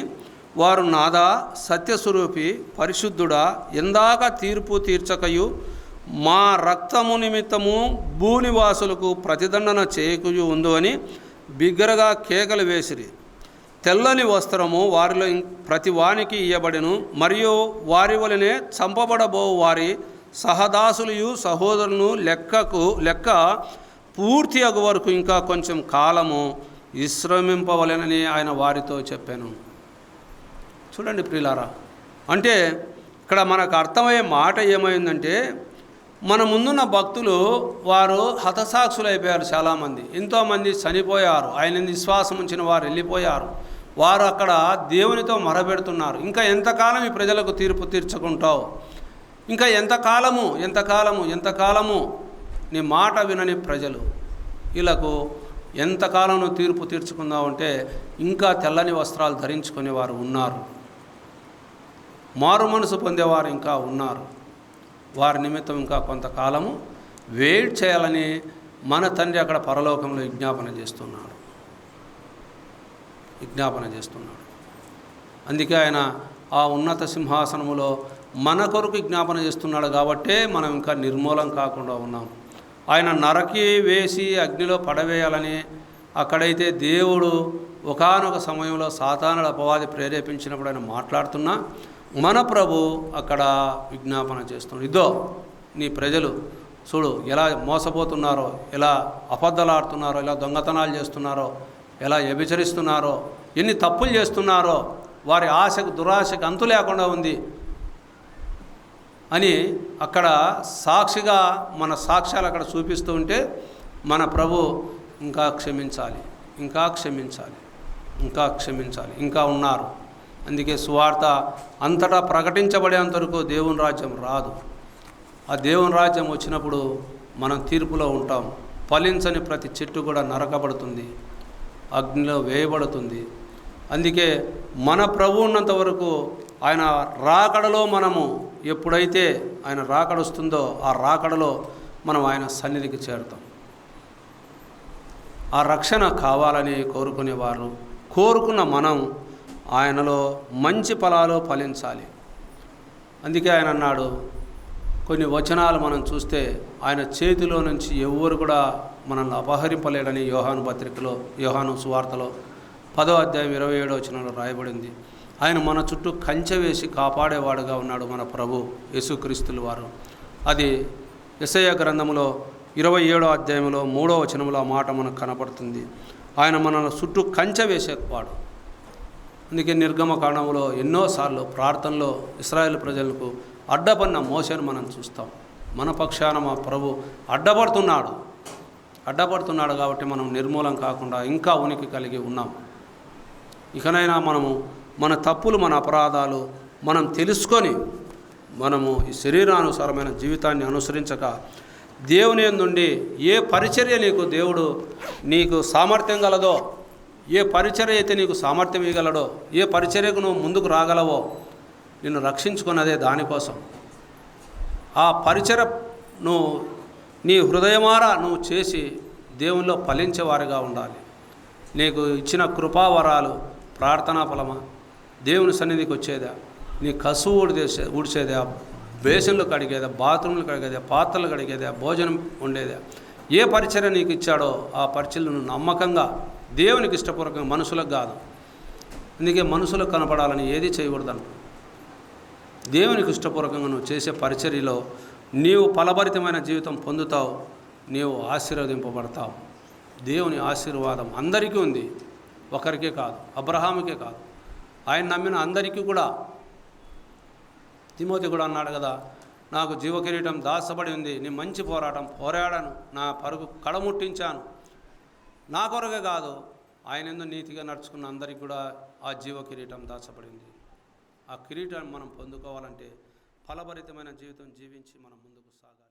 వారు నాదా సత్యస్వరూపి పరిశుద్ధుడా, ఎందాక తీర్పు తీర్చకయు మా రక్తము నిమిత్తము భూనివాసులకు ప్రతిదండన చేయకయు ఉందు అని బిగ్గరగా కేకలు వేసిరి. తెల్లని వస్త్రము వారిలో ప్రతి వానికి ఇయ్యబడెను, మరియు వారి వలనే చంపబడబో వారి సహదాసులు సహోదరులను లెక్క పూర్తి అగు వరకు ఇంకా కొంచెం కాలము విశ్రమింపవలెనని ఆయన వారితో చెప్పాను. చూడండి ప్రియులారా, అంటే ఇక్కడ మనకు అర్థమయ్యే మాట ఏమైందంటే, మన ముందున్న భక్తులు వారు హతసాక్షులు అయిపోయారు. చాలామంది, ఎంతోమంది చనిపోయారు. ఆయన విశ్వాసం ఉంచిన వారు వెళ్ళిపోయారు. వారు అక్కడ దేవునితో మొరపెడుతున్నారు. ఇంకా ఎంతకాలం ఈ ప్రజలకు తీర్పు తీర్చుకుంటావు? ఇంకా ఎంతకాలము నీ మాట వినని ప్రజలు, వీళ్ళకు ఎంతకాలం నువ్వు తీర్పు తీర్చుకుందావు అంటే ఇంకా తెల్లని వస్త్రాలు ధరించుకునేవారు ఉన్నారు, మారు మనసు పొందేవారు ఇంకా ఉన్నారు. వారి నిమిత్తం ఇంకా కొంతకాలము వెయిట్ చేయాలని మన తండ్రి అక్కడ పరలోకంలో విజ్ఞాపన చేస్తున్నాడు. అందుకే ఆయన ఆ ఉన్నత సింహాసనములో మన కొరకు విజ్ఞాపన చేస్తున్నాడు. కాబట్టే మనం ఇంకా నిర్మూలం కాకుండా ఉన్నాం. ఆయన నరకి వేసి అగ్నిలో పడవేయాలని అక్కడైతే దేవుడు ఒకానొక సమయంలో సాతానుడు అపవాది ప్రేరేపించినప్పుడు ఆయన మాట్లాడుతున్నా, మన ప్రభు అక్కడ విజ్ఞాపన చేస్తున్నాడు. ఇదో నీ ప్రజలు చూడు ఎలా మోసపోతున్నారో, ఎలా అబద్ధాలాడుతున్నారో, ఎలా దొంగతనాలు చేస్తున్నారో, ఎలా వ్యభిచరిస్తున్నారో, ఎన్ని తప్పులు చేస్తున్నారో, వారి ఆశకు దురాశకు అంతు లేకుండా ఉంది అని అక్కడ సాక్షిగా మన సాక్ష్యాలు అక్కడ చూపిస్తూ ఉంటే మన ప్రభు ఇంకా క్షమించాలి, ఇంకా ఉన్నారు. అందుకే సువార్త అంతటా ప్రకటించబడేంత వరకు దేవుని రాజ్యం రాదు. ఆ దేవుని రాజ్యం వచ్చినప్పుడు మనం తీర్పులో ఉంటాం. ఫలించని ప్రతి చెట్టు కూడా నరకబడుతుంది, అగ్నిలో వేయబడుతుంది. అందుకే మన ప్రభు ఉన్నంత వరకు ఆయన రాకడలో మనము ఎప్పుడైతే ఆయన రాకడ వస్తుందో ఆ రాకడలో మనం ఆయన సన్నిధికి చేరుతాం. ఆ రక్షణ కావాలని కోరుకునేవారు, కోరుకున్న మనం ఆయనలో మంచి ఫలాలు ఫలించాలి. అందుకే ఆయన అన్నాడు, కొన్ని వచనాలు మనం చూస్తే ఆయన చేతిలో నుంచి ఎవ్వరు కూడా మనల్ని అపహరింపలేడని యోహాను సువార్తలో 10వ అధ్యాయం 27వ వచనంలో రాయబడింది. ఆయన మన చుట్టూ కంచె వేసి కాపాడేవాడుగా ఉన్నాడు మన ప్రభు యేసుక్రీస్తుల వారు. అది యెషయా గ్రంథంలో 27వ అధ్యాయంలో 3వ వచనంలో ఆ మాట మనకు కనపడుతుంది. ఆయన మన చుట్టూ కంచె వేసేవాడు. అందుకే నిర్గమకాండంలో ఎన్నోసార్లు ప్రార్థనలో ఇశ్రాయేలు ప్రజలకు అడ్డపడిన మోసేను మనం చూస్తాం. మన పక్షాన మా ప్రభు అడ్డపడుతున్నాడు కాబట్టి మనం నిర్మూలం కాకుండా ఇంకా ఉనికి కలిగి ఉన్నాం. ఇకనైనా మనము మన తప్పులు, మన అపరాధాలు మనం తెలుసుకొని మనము ఈ శరీరానుసారమైన జీవితాన్ని అనుసరించక దేవుని నుండి ఏ పరిచర్య దేవుడు నీకు సామర్థ్యం గలదో, ఏ పరిచర్య అయితే నీకు సామర్థ్యం ఇవ్వగలడో, ఏ పరిచర్యకు నువ్వు ముందుకు రాగలవో నిన్ను రక్షించుకున్నదే దానికోసం. ఆ పరిచర్య నువ్వు నీ హృదయమారా నువ్వు చేసి దేవునిలో ఫలించేవారుగా ఉండాలి. నీకు ఇచ్చిన కృపావరాలు ప్రార్థనా ఫలమా, దేవుని సన్నిధికి వచ్చేదా, నీ కసువు ఊడ్చేదా, బేసిన్లు కడిగేదా, బాత్రూమ్లు కడిగేదా, పాత్రలు కడిగేదా, భోజనం ఉండేదా, ఏ పరిచర్య నీకు ఇచ్చాడో ఆ పరిచర్యను నమ్మకంగా దేవునికి ఇష్టపూర్వకంగా, మనుషులకు కాదు. అందుకే మనుషులకు కనపడాలని ఏది చేయకూడదను. దేవునికి ఇష్టపూర్వకంగా నువ్వు చేసే పరిచర్యలో నీవు ఫలభరితమైన జీవితం పొందుతావు, నీవు ఆశీర్వదింపబడతావు. దేవుని ఆశీర్వాదం అందరికీ ఉంది, ఒకరికే కాదు, అబ్రహాముకే కాదు, ఆయన నమ్మిన అందరికీ కూడా. తిమోతి కూడా అన్నాడు కదా, నాకు జీవకిరీటం దాచబడి ఉంది, నీ మంచి పోరాడాను, నా పరుగు కడముట్టించాను. నా కొరకే కాదు, ఆయన ఎందు నీతిగా నడుచుకున్న అందరికీ కూడా ఆ జీవకిరీటం దాచబడింది. ఆ కిరీటాన్ని మనం పొందుకోవాలంటే ఫలభరితమైన జీవితం జీవించి మనం ముందుకు సాగాలి.